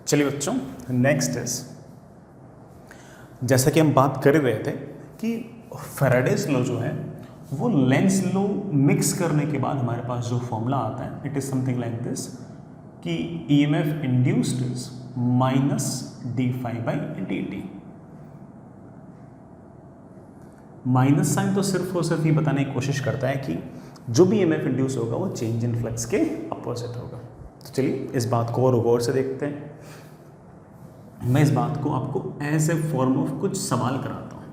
चलिए बच्चों, next is, जैसा कि हम बात कर रहे थे कि फैराडेज लॉ जो है वो लेंज लॉ मिक्स करने के बाद हमारे पास जो फॉर्मूला आता है it is something like this कि EMF induced is minus D phi by D T. Minus sine तो सिर्फ और सिर्फ ये बताने की कोशिश करता है कि जो भी ईएमएफ इंड्यूस होगा वो चेंज इन फ्लक्स के अपोजिट होगा। तो चलिए इस बात को और गौर से देखते हैं। मैं इस बात को आपको एज ए फॉर्म ऑफ कुछ सवाल कराता हूँ,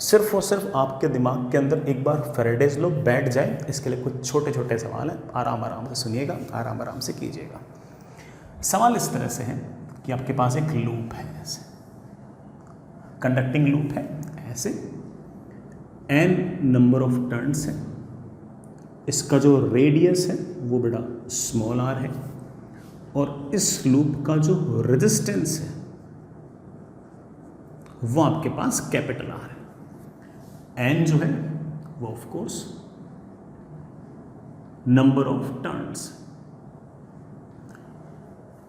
सिर्फ और सिर्फ आपके दिमाग के अंदर एक बार फैराडेज लॉ बैठ जाए। इसके लिए कुछ छोटे छोटे सवाल हैं, आराम आराम से सुनिएगा, आराम आराम से कीजिएगा। सवाल इस तरह से है कि आपके पास एक लूप है, ऐसे कंडक्टिंग लूप है, ऐसे n नंबर ऑफ टर्न्स है, इसका जो रेडियस है वो बड़ा स्मॉल r है और इस लूप का जो रेजिस्टेंस है वो आपके पास कैपिटल R है। n जो है वो of course number of turns.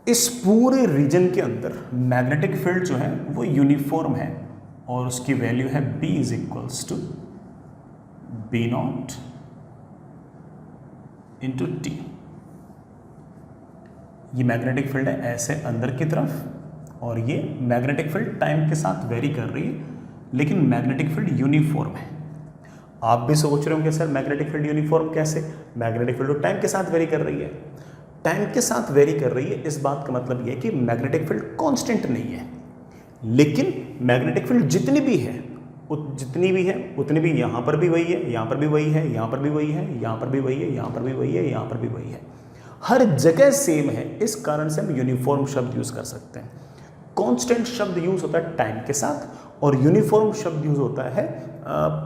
इस पूरे रीजन के अंदर मैग्नेटिक फील्ड जो है वो यूनिफॉर्म है और उसकी वैल्यू है B is equals to B naught into T। ये मैग्नेटिक फील्ड है ऐसे अंदर की तरफ और ये मैग्नेटिक फील्ड टाइम के साथ वेरी कर रही है, लेकिन मैग्नेटिक फील्ड यूनिफॉर्म है। आप भी सोच रहे होंगे सर मैग्नेटिक फील्ड यूनिफॉर्म कैसे? मैग्नेटिक फील्ड टाइम के साथ वेरी कर रही है। टाइम के साथ वेरी कर रही है, इस बात का मतलब ये है कि मैग्नेटिक फील्ड कांस्टेंट नहीं है, लेकिन मैग्नेटिक फील्ड जितनी भी है उतनी भी यहाँ पर भी वही है, यहाँ पर भी वही है, यहाँ पर भी वही है, यहाँ पर भी वही है, यहाँ पर भी वही है, यहाँ पर भी वही है, हर जगह सेम है। इस कारण से हम यूनिफॉर्म शब्द यूज कर सकते हैं। कांस्टेंट शब्द यूज होता है टाइम के साथ और यूनिफॉर्म शब्द यूज होता है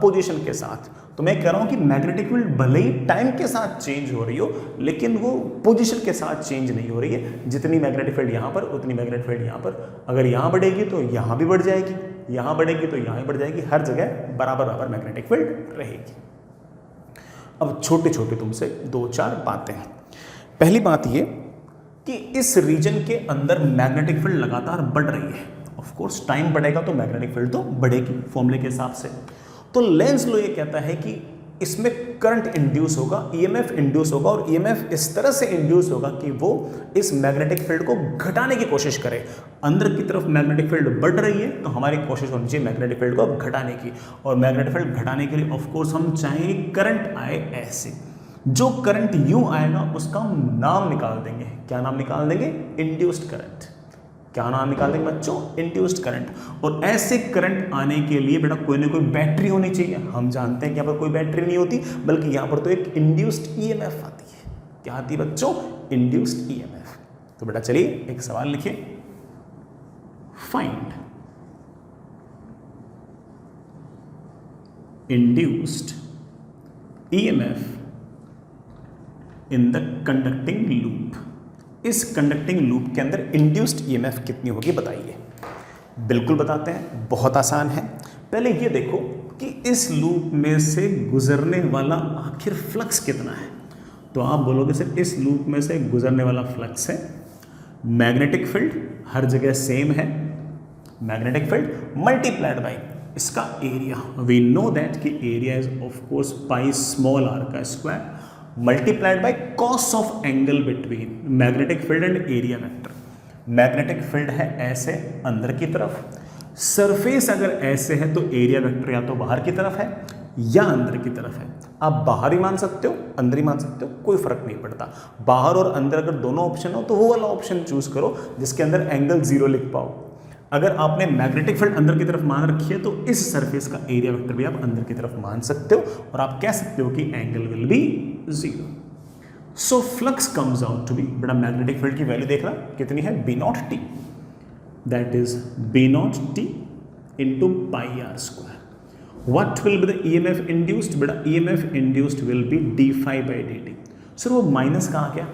पोजीशन के साथ। तो मैं कह रहा हूं कि मैग्नेटिक फील्ड भले ही टाइम के साथ चेंज हो रही हो, लेकिन वो पोजीशन के साथ चेंज नहीं हो रही है। जितनी मैग्नेटिक फील्ड यहाँ पर उतनी मैग्नेटिक फील्ड यहाँ पर, अगर यहाँ बढ़ेगी तो यहाँ भी बढ़ जाएगी, यहाँ बढ़ेगी तो यहाँ भी बढ़ जाएगी, हर जगह बराबर बराबर मैग्नेटिक फील्ड रहेगी। अब छोटे छोटे तुमसे 2-4 बातें हैं। पहली बात ये कि इस रीजन के अंदर मैग्नेटिक फील्ड लगातार बढ़ रही है। ऑफ कोर्स टाइम बढ़ेगा तो मैग्नेटिक फील्ड तो बढ़ेगी फॉर्मूले के हिसाब से। तो लेंज लॉ ये कहता है कि इसमें करंट इंड्यूस होगा, ईएमएफ इंड्यूस होगा और ईएमएफ इस तरह से इंड्यूस होगा कि वो इस मैग्नेटिक फील्ड को घटाने की कोशिश करे। अंदर की तरफ मैग्नेटिक फील्ड बढ़ रही है तो हमारी कोशिश होनी चाहिए मैग्नेटिक फील्ड को घटाने की, और मैग्नेटिक फील्ड घटाने के लिए ऑफ कोर्स हम चाहेंगे करंट आए ऐसे। जो करंट यूं आएगा उसका हम नाम निकाल देंगे। क्या नाम निकाल देंगे? Induced current. क्या नाम निकाल देंगे बच्चों? Induced current. और ऐसे करंट आने के लिए बेटा कोई ना कोई बैटरी होनी चाहिए। हम जानते हैं कि यहाँ पर कोई बैटरी नहीं होती, बल्कि यहाँ पर तो एक इंड्यूस्ड ईएमएफ आती है। क्या आती है बच्चों? Induced EMF. तो बेटा चलिए एक सवाल लिखिए, find induced EMF in the conducting loop. इस कंडक्टिंग लूप के अंदर इंड्यूस्ड ईएमएफ कितनी होगी बताइए। बिल्कुल बताते हैं, बहुत आसान है। पहले ये देखो कि इस लूप में से गुजरने वाला आखिर फ्लक्स कितना है। तो आप बोलोगे सर इस लूप में से गुजरने वाला फ्लक्स है, मैग्नेटिक फील्ड हर जगह सेम है, मैग्नेटिक फील्ड मल्टीप्लाइड बाई इसका एरिया। वी नो दैट कि area is of course pi small r का square multiplied by cos of angle between magnetic field and area vector. Magnetic field है ऐसे अंदर की तरफ, सरफेस अगर ऐसे है तो एरिया वेक्टर या तो बाहर की तरफ है या अंदर की तरफ है। आप बाहर ही मान सकते हो, अंदर ही मान सकते हो, कोई फर्क नहीं पड़ता। बाहर और अंदर अगर दोनों ऑप्शन हो तो वो वाला ऑप्शन चूज करो जिसके अंदर एंगल 0 लिख पाओ। अगर आपने मैग्नेटिक फील्ड अंदर की तरफ मान रखी है तो इस सरफेस का एरिया वेक्टर भी आप अंदर की तरफ मान सकते हो और आप कह सकते हो कि angle will be 0। So flux comes out to be, बड़ा मैग्नेटिक फील्ड की वैल्यू देखना कितनी है, B not T, that is B not T into pi r square. What will be the EMF induced? बड़ा EMF induced will be d phi by dt। Sir वो minus कहाँ गया?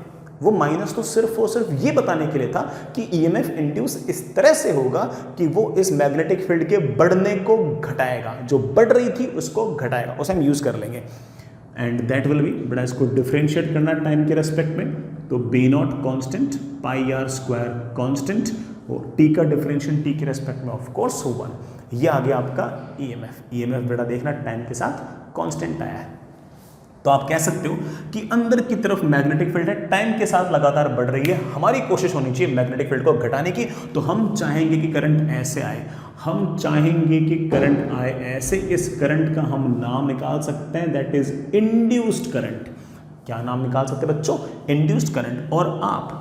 वो minus तो सिर्फ और सिर्फ ये बताने के लिए था कि ईएमएफ इंड्यूस इस तरह से होगा कि वो इस मैग्नेटिक फील्ड के बढ़ने को घटाएगा, जो बढ़ रही थी उसको घटाएगा, उसे हम यूज कर लेंगे। एंड दैट विल बी, बड़ा इसको डिफरेंशिएट करना टाइम के रेस्पेक्ट में, तो B not constant, pi are square constant, और टी का डिफरेंशियल टी के रेस्पेक्ट में ऑफ कोर्स 1। ये आ गया आपका ईएमएफ। ईएमएफ बेटा देखना टाइम के साथ कांस्टेंट आया है, तो आप कह सकते हो कि अंदर की तरफ मैग्नेटिक फील्ड है, टाइम के साथ लगातार बढ़ रही है। हमारी कोशिश होनी चाहिए मैग्नेटिक फील्ड को घटाने की, तो हम चाहेंगे कि करंट ऐसे आए, हम चाहेंगे कि करंट आए ऐसे। इस करंट का हम नाम निकाल सकते हैं, दैट इज इंड्यूस्ड करंट। क्या नाम निकाल सकते हैं बच्चों? Induced current. और आप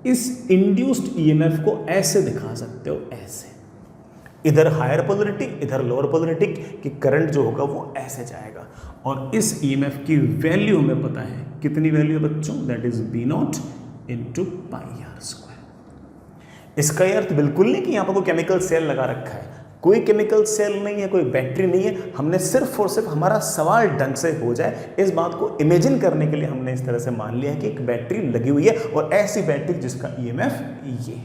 इस इंड्यूस्ड ईएमएफ को ऐसे दिखा सकते हो, ऐसे, इधर हायर पोलरिटी इधर लोअर पोलरिटी, कि करंट जो होगा वो ऐसे जाएगा। और इस ईएमएफ की वैल्यू हमें पता है, कितनी वैल्यू है बच्चों? That is B not into pi are square. इसका ये अर्थ बिल्कुल नहीं कि यहाँ पर कोई केमिकल सेल लगा रखा है, कोई केमिकल सेल नहीं है, कोई बैटरी नहीं है। हमने सिर्फ और सिर्फ हमारा सवाल ढंग से हो जाए, इस बात को इमेजिन करने के लिए हमने इस तरह से मान लिया है कि एक बैटरी लगी हुई है, और ऐसी बैटरी जिसका ईएमएफ ये।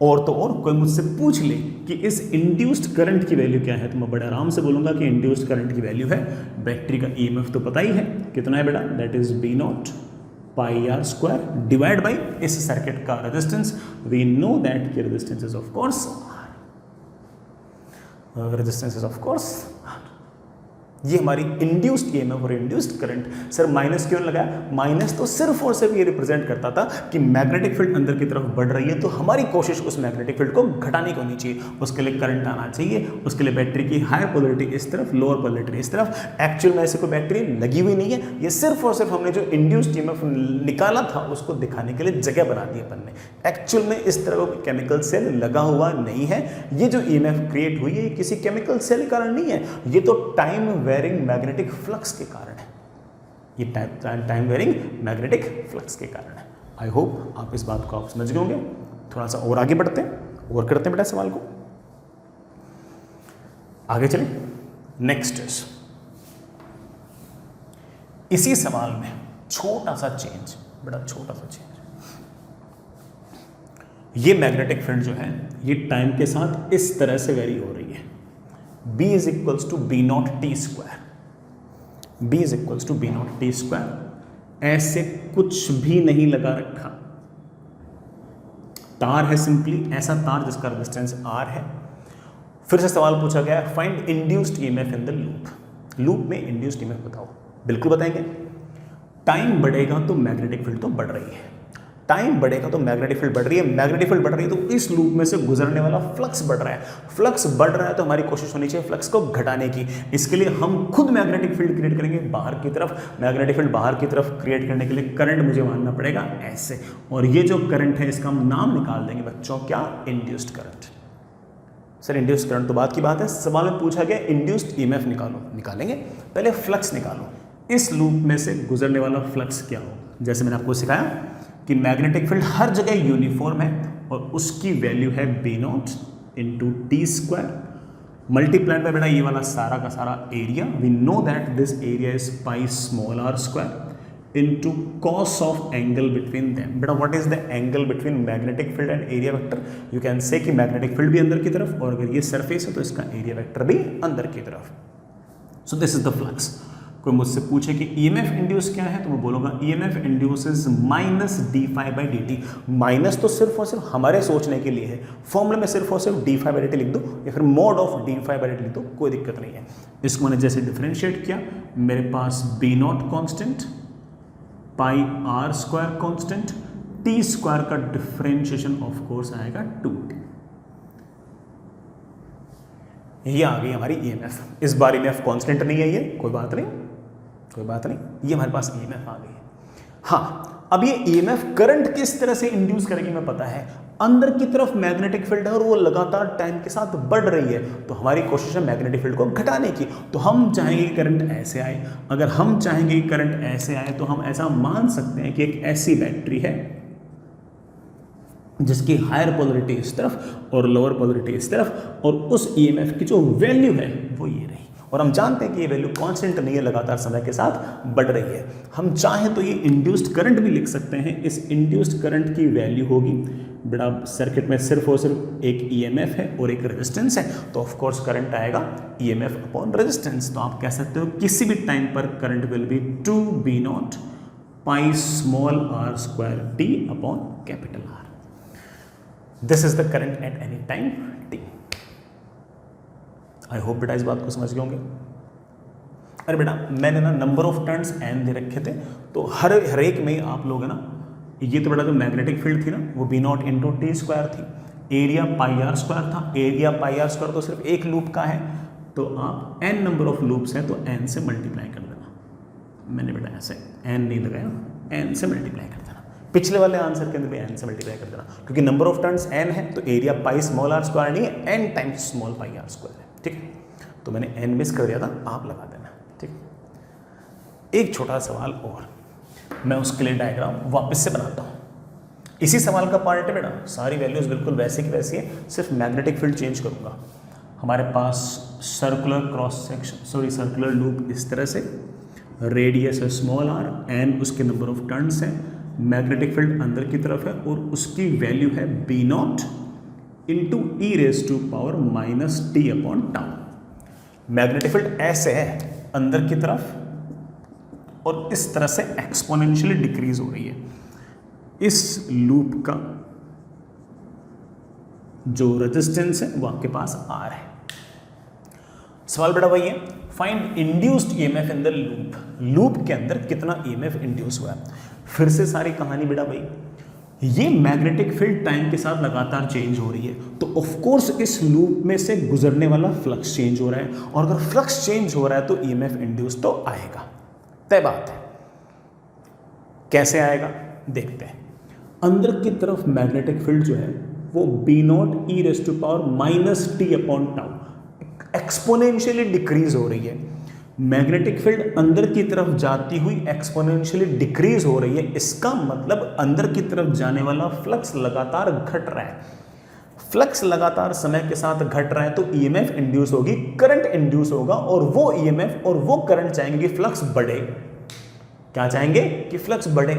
और तो और कोई मुझसे पूछ ले कि इस इंड्यूस्ड करंट की वैल्यू क्या है, तो मैं बड़े आराम से बोलूंगा कि इंड्यूस्ड करंट की वैल्यू है, बैटरी का ईएमएफ तो पता ही है कितना है बेटा, that is B naught pi are square divide by इस सर्किट का रेजिस्टेंस। वी नो दैट की resistance is of course resistance is of course. ये हमारी इंड्यूस्ड ईएमएफ और इंड्यूस्ड करंट। सर माइनस क्यों लगाया? माइनस तो सिर्फ और सिर्फ ये रिप्रेजेंट करता था कि मैग्नेटिक फील्ड अंदर की तरफ बढ़ रही है, तो हमारी कोशिश उस मैग्नेटिक फील्ड को घटाने की होनी चाहिए, उसके लिए करंट आना चाहिए, उसके लिए बैटरी की हायर पोलरिटी इस तरफ, लोअर पोलरिटी इस तरफ। एक्चुअल में ऐसे कोई बैटरी लगी हुई नहीं है, ये सिर्फ और सिर्फ हमने जो इंड्यूस्ड ईएमएफ निकाला था उसको दिखाने के लिए जगह बना दी अपन ने। एक्चुअल में इस तरह का केमिकल सेल लगा हुआ नहीं है। ये जो ईएमएफ क्रिएट हुई है किसी केमिकल सेल के कारण नहीं है, ये तो टाइम वेरिंग मैग्नेटिक फ्लक्स के कारण है। ये टाइम वेरिंग मैग्नेटिक फ्लक्स के कारण है। आई होप आप इस बात को आप समझ गए होंगे। थोड़ा सा और आगे बढ़ते हैं और करते हैं बेटा सवाल को, आगे चलें। नेक्स्ट इज, इसी सवाल में छोटा सा चेंज, बड़ा छोटा सा चेंज। ये मैग्नेटिक फील्ड जो है ये टाइम के साथ इस तरह से वेरी हो रही है। B is equals to B naught t square, B is equals to B naught t square. ऐसे कुछ भी नहीं लगा रखा, तार है सिंपली, ऐसा तार जिसका रेजिस्टेंस R है। फिर से सवाल पूछा गया, find induced EMF in the loop. Loop में इंड्यूस्ड ईएमएफ बताओ। बिल्कुल बताएंगे। टाइम बढ़ेगा तो मैग्नेटिक फील्ड तो बढ़ रही है, टाइम बढ़ेगा तो मैग्नेटिक फील्ड बढ़ रही है, मैग्नेटिक फील्ड बढ़ रही है तो इस लूप में से गुजरने वाला फ्लक्स बढ़ रहा है। फ्लक्स बढ़ रहा है तो हमारी कोशिश होनी चाहिए फ्लक्स को घटाने की। इसके लिए हम खुद मैग्नेटिक फील्ड क्रिएट करेंगे बाहर की तरफ। मैग्नेटिक फील्ड बाहर की तरफ क्रिएट करने के लिए करंट मुझे मानना पड़ेगा ऐसे, और ये जो करंट है इसका हम नाम निकाल देंगे बच्चों, क्या? Induced current. Sir induced current तो बात की बात है, सवाल में पूछा गया इंड्यूस्ड ईएमएफ निकालो। निकालेंगे, पहले फ्लक्स निकालो। इस लूप में से गुजरने वाला फ्लक्स क्या हो? जैसे मैंने आपको सिखाया कि मैग्नेटिक फील्ड हर जगह यूनिफॉर्म है और उसकी वैल्यू है B not into T square multiplied by बेटा ये वाला सारा का सारा area. We know that this area is pi small are square into cos of angle between them. बेटा what is the angle between magnetic field and area vector? You can say कि magnetic field भी अंदर की तरफ, और अगर ये surface है तो इसका एरिया वेक्टर भी अंदर की तरफ। So this is the flux. कोई मुझसे पूछे कि ईएमएफ इंड्यूस क्या है तो मैं बोलूंगा EMF induce is minus D phi by D T. Minus तो सिर्फ और सिर्फ हमारे सोचने के लिए है, फॉर्मूले में सिर्फ और सिर्फ d phi by D T लिख दो या फिर mod of D phi by D T लिख दो, कोई दिक्कत नहीं है। इसको मैंने जैसे डिफरेंशिएट किया, मेरे पास B not constant, pi are square constant, T square का डिफरेंशिएशन ऑफ कोर्स आएगा 2t। ये आ गई हमारी ईएमएफ। इस बार ईएमएफ कांस्टेंट नहीं है, ये कोई बात नहीं, कोई बात नहीं, ये हमारे पास ईएमएफ आ गई है। हाँ, अब ये ईएमएफ करंट किस तरह से इंड्यूस करेगी मैं पता है। अंदर की तरफ मैग्नेटिक फील्ड है और वो लगातार टाइम के साथ बढ़ रही है, तो हमारी कोशिश है मैग्नेटिक फील्ड को घटाने की। तो हम चाहेंगे कि करंट ऐसे आए। अगर हम चाहेंगे कि करंट ऐसे आए तो हम ऐसा मान सकते हैं कि एक ऐसी बैटरी है जिसकी हायर पोलरिटी इस तरफ और लोअर पोलरिटी इस तरफ, और उस ईएमएफ की जो वैल्यू है वो ये रही। और हम जानते हैं कि ये वैल्यू कांस्टेंट नहीं है, लगातार समय के साथ बढ़ रही है। हम चाहें तो ये इंड्यूस्ड करंट भी लिख सकते हैं। इस इंड्यूस्ड करंट की वैल्यू होगी बेटा, सर्किट में सिर्फ और सिर्फ एक ईएमएफ है और एक रेजिस्टेंस है, तो ऑफ कोर्स करंट आएगा ईएमएफ अपॉन रेजिस्टेंस। तो आप कह सकते हो किसी भी टाइम पर current will be 2 B naught pi small are square t upon capital R. This is the current at any time t. I hope बेटा इस बात को समझ गए होंगे. अरे बेटा मैंने ना नंबर ऑफ टर्न्स एन दे रखे थे, तो हर एक में आप लोग है ना, ये तो बेटा जो मैग्नेटिक फील्ड थी ना वो B not into T square थी, एरिया पाई आर स्क्वायर था. एरिया पाई आर स्क्वायर तो सिर्फ एक लूप का है, तो आप एन नंबर ऑफ लूप्स हैं तो एन से मल्टीप्लाई कर देना. मैंने बेटा ऐसे एन नहीं लगाया, एन से मल्टीप्लाई कर देना. पिछले वाले आंसर के अंदर भी एन से मल्टीप्लाई कर देना, क्योंकि नंबर ऑफ टर्न्स एन है तो area pi small are square नहीं है, N times small pi are square है. ठीक है, तो मैंने एन मिस कर दिया था, आप लगा देना. ठीक, एक छोटा सवाल और मैं उसके लिए डायग्राम वापस से बनाता हूँ. इसी सवाल का पार्ट है बेटा, सारी वैल्यूज बिल्कुल वैसे की वैसी है, सिर्फ मैग्नेटिक फील्ड चेंज करूँगा. हमारे पास circular cross section circular loop इस तरह से, रेडियस है स्मॉल आर, एन उसके नंबर ऑफ टर्न्स हैं, मैग्नेटिक फील्ड अंदर की तरफ है और उसकी वैल्यू है B not into E raise to power minus T upon tau. Magnetic field ऐसे है अंदर की तरफ और इस तरह से एक्सपोनेंशियली डिक्रीज हो रही है. इस लूप का जो रेजिस्टेंस है वो आपके पास आर है. सवाल बेटा वही है, find induced EMF in the loop. Loop के अंदर कितना ईएमएफ इंड्यूस हुआ है. फिर से सारी कहानी बेटा भाई, ये मैग्नेटिक फील्ड टाइम के साथ लगातार चेंज हो रही है, तो ऑफ कोर्स इस लूप में से गुजरने वाला फ्लक्स चेंज हो रहा है, और अगर फ्लक्स चेंज हो रहा है तो ईएमएफ इंड्यूस तो आएगा, तय बात है. कैसे आएगा देखते हैं. अंदर की तरफ मैग्नेटिक फील्ड जो है वो B not E raise to power minus T upon tau exponentially decrease हो रही है. मैग्नेटिक फील्ड अंदर की तरफ जाती हुई एक्सपोनेंशियली डिक्रीज हो रही है. इसका मतलब अंदर की तरफ जाने वाला फ्लक्स लगातार घट रहा है. फ्लक्स लगातार समय के साथ घट रहा है तो ईएमएफ इंड्यूस होगी, करंट इंड्यूस होगा, और वो ईएमएफ और वो करंट चाहेंगे कि फ्लक्स बढ़े. क्या चाहेंगे कि फ्लक्स बढ़े.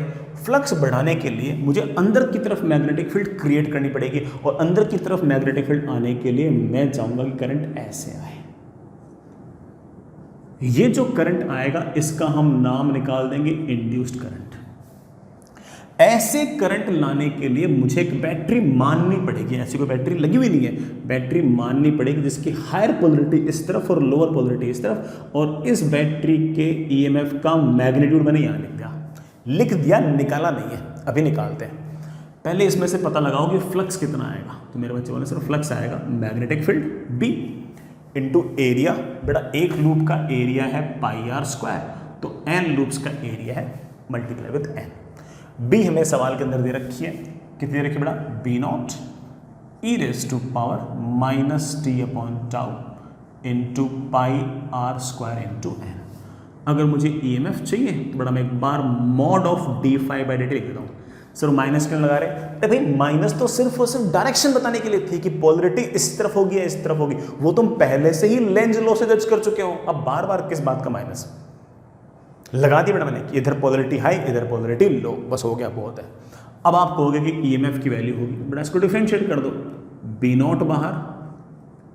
फ्लक्स बढ़ाने के लिए मुझे अंदर की तरफ मैग्नेटिक फील्ड क्रिएट करनी पड़ेगी, और अंदर की तरफ मैग्नेटिक फील्ड आने के लिए मैं चाहूंगा कि करंट ऐसे आए. ये जो करंट आएगा इसका हम नाम निकाल देंगे इंड्यूस्ड करंट. ऐसे करंट लाने के लिए मुझे एक बैटरी माननी पड़ेगी. ऐसी कोई बैटरी लगी हुई नहीं है, बैटरी माननी पड़ेगी जिसकी हायर पोलरिटी इस तरफ और लोअर पोलरिटी इस तरफ, और इस बैटरी के ईएमएफ का मैग्नीट्यूड मैंने यहां लिख दिया, निकाला नहीं है, अभी निकालते हैं. पहले इसमें से पता लगाओ कि फ्लक्स कितना आएगा. तो मेरे बच्चे बोले सर फ्लक्स आएगा magnetic field B into area. बेटा एक लूप का एरिया है पाई आर स्क्वायर, तो एन लूप्स का एरिया है मल्टीप्लाई विद एन. बी हमें सवाल के अंदर दे रखी है, कितनी दे रखी है बेटा, B not E raise to power minus T upon tau into pi are square into N. अगर मुझे ईएमएफ चाहिए तो बड़ा मैं एक बार mod of D phi by D T लिख देता हूँ. सर माइनस क्यों लगा रहे? अरे भाई माइनस तो सिर्फ और सिर्फ डायरेक्शन बताने के लिए थी कि पोलरिटी इस तरफ होगी या इस तरफ होगी. वो तुम पहले से ही लेंज लॉ से जज कर चुके हो, अब बार बार किस बात का माइनस लगा दिया बेटा मैंने कि इधर पोलरिटी हाई इधर पोलरिटी लो, बस हो गया, बहुत है. अब आप कहोगे कि ईएमएफ की वैल्यू होगी, बेटा इसको डिफरेंशिएट कर दो. बी नॉट बाहर,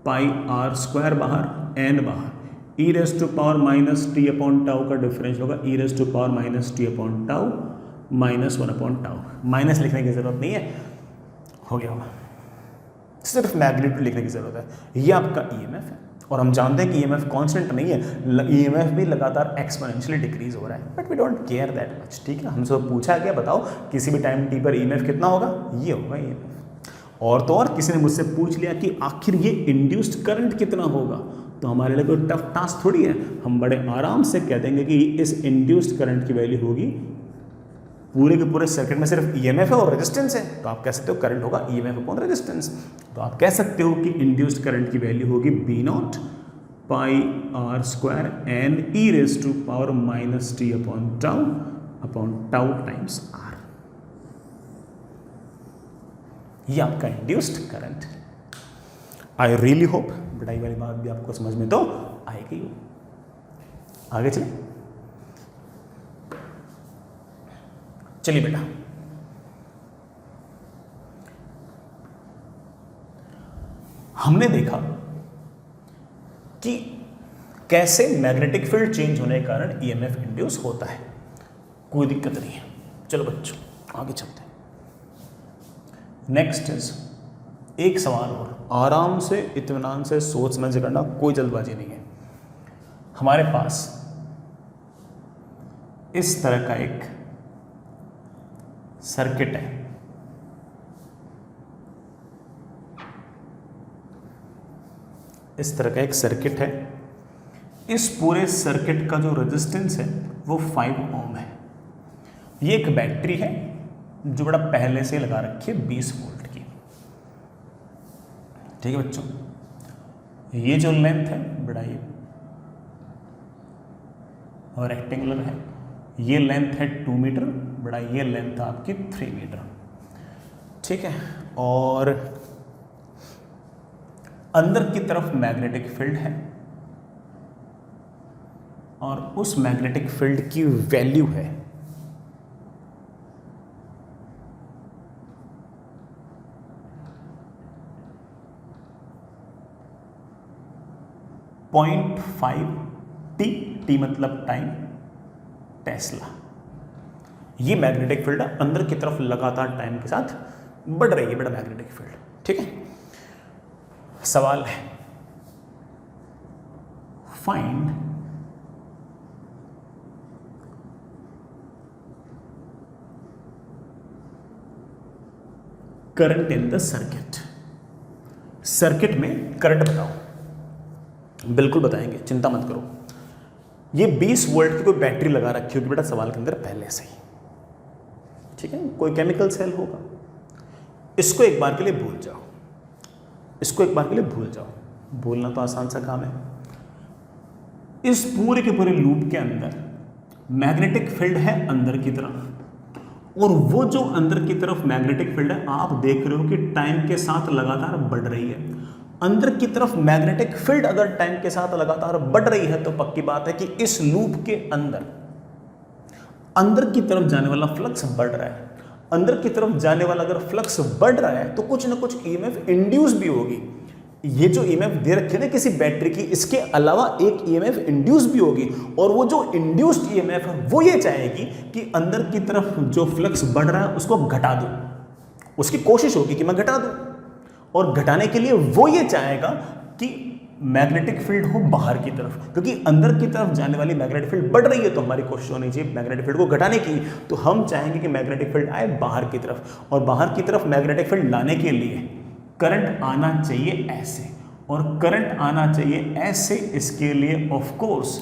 पाई आर स्क्वायर बाहर, एन बाहर, E raise to power minus T upon tau का डिफरेंस होगा E raise to power minus T upon tau minus one upon tau. Minus लिखने की जरूरत नहीं है, हो गया होगा, सिर्फ मैग्नीट्यूड लिखने की जरूरत है. ये आपका ईएमएफ है, और हम जानते हैं कि ईएमएफ कांस्टेंट नहीं है, ईएमएफ भी लगातार एक्सपोनेंशियली डिक्रीज हो रहा है, but we don't care that much. ठीक है, हमसे पूछा गया बताओ किसी भी टाइम टी पर ईएमएफ कितना होगा, ये होगा ईएमएफ. और तो और किसी ने मुझसे पूछ लिया कि आखिर ये इंड्यूस्ड करंट कितना होगा, तो हमारे लिए कोई टफ टास्क थोड़ी है. हम बड़े आराम से कह देंगे कि इस इंड्यूस्ड करंट की वैल्यू होगी, पूरे के पूरे सर्किट में सिर्फ ईएमएफ है और रेजिस्टेंस है, तो आप कह सकते हो करंट होगा ईएमएफ अपॉन रेजिस्टेंस. तो आप कह सकते हो कि इंड्यूस्ड करंट की वैल्यू होगी B naught pi are square N e raise to power minus T upon tau times R. ये आपका induced current. I really hope बेटा ये वाली बात भी आपको समझ में तो आएगी. आगे चलिए बेटा, हमने देखा कि कैसे मैग्नेटिक फील्ड चेंज होने के कारण ईएमएफ इंड्यूस होता है. कोई दिक्कत नहीं है। चलो बच्चों आगे चलते हैं। नेक्स्ट इज एक सवाल और, आराम से इत्मीनान से सोच समझ करना, कोई जल्दबाजी नहीं है। हमारे पास इस तरह का एक सर्किट है, इस तरह का एक सर्किट है। इस पूरे सर्किट का जो रेजिस्टेंस है वो 5 ओम है। ये एक बैटरी है जो बड़ा पहले से लगा रखी है 20 वोल्ट की। ठीक है बच्चों, ये जो लेंथ है बड़ा ये और रेक्टेंगुलर है, ये लेंथ है 2 मीटर, बड़ा ये लेंथ आपकी 3 मीटर। ठीक है, और अंदर की तरफ मैग्नेटिक फील्ड है और उस मैग्नेटिक फील्ड की वैल्यू है 0.5 टी मतलब टाइम, टेस्ला। ये मैग्नेटिक फील्ड अंदर की तरफ लगातार टाइम के साथ बढ़ रही है, बड़ा मैग्नेटिक फील्ड। ठीक है, सवाल है find current in the circuit. Circuit में करंट बताओ। बिल्कुल बताएंगे, चिंता मत करो। ये 20 वोल्ट की कोई बैटरी लगा रखी होगी बेटा सवाल के अंदर पहले से ही। ठीक है, कोई केमिकल सेल होगा। इसको एक बार के लिए भूल जाओ, इसको एक बार के लिए भूल जाओ, भूलना तो आसान सा काम है। इस पूरे के पूरे लूप के अंदर मैग्नेटिक फील्ड है अंदर की तरफ, और वो जो अंदर की तरफ मैग्नेटिक फील्ड है आप देख रहे हो कि टाइम के साथ लगातार बढ़ रही है। अंदर की तरफ मैग्नेटिक फील्ड अगर टाइम के साथ लगातार बढ़ रही है तो पक्की बात है कि इस लूप के अंदर की तरफ जाने वाला फ्लक्स बढ़ रहा है। अंदर की तरफ जाने वाला अगर फ्लक्स बढ़ रहा है तो कुछ ना कुछ ईएमएफ इंड्यूस भी होगी। ये जो ईएमएफ दे रखी है ना किसी बैटरी की, इसके अलावा एक ईएमएफ इंड्यूस भी होगी, और वो जो इंड्यूस्ड ईएमएफ है वो ये चाहेगी कि अंदर की तरफ जो फ्लक्स बढ़ रहा है उसको घटा दूं। उसकी कोशिश होगी कि मैं घटा दूं, और घटाने के लिए वो ये चाहेगा कि मैग्नेटिक फील्ड हो बाहर की तरफ, क्योंकि अंदर की तरफ जाने वाली मैग्नेटिक फील्ड बढ़ रही है तो हमारी कोशिश होनी चाहिए मैग्नेटिक फील्ड को घटाने की। तो हम चाहेंगे कि मैग्नेटिक फील्ड आए बाहर की तरफ, और बाहर की तरफ मैग्नेटिक फील्ड लाने के लिए करंट आना चाहिए ऐसे, और करंट आना चाहिए ऐसे। इसके लिए ऑफ कोर्स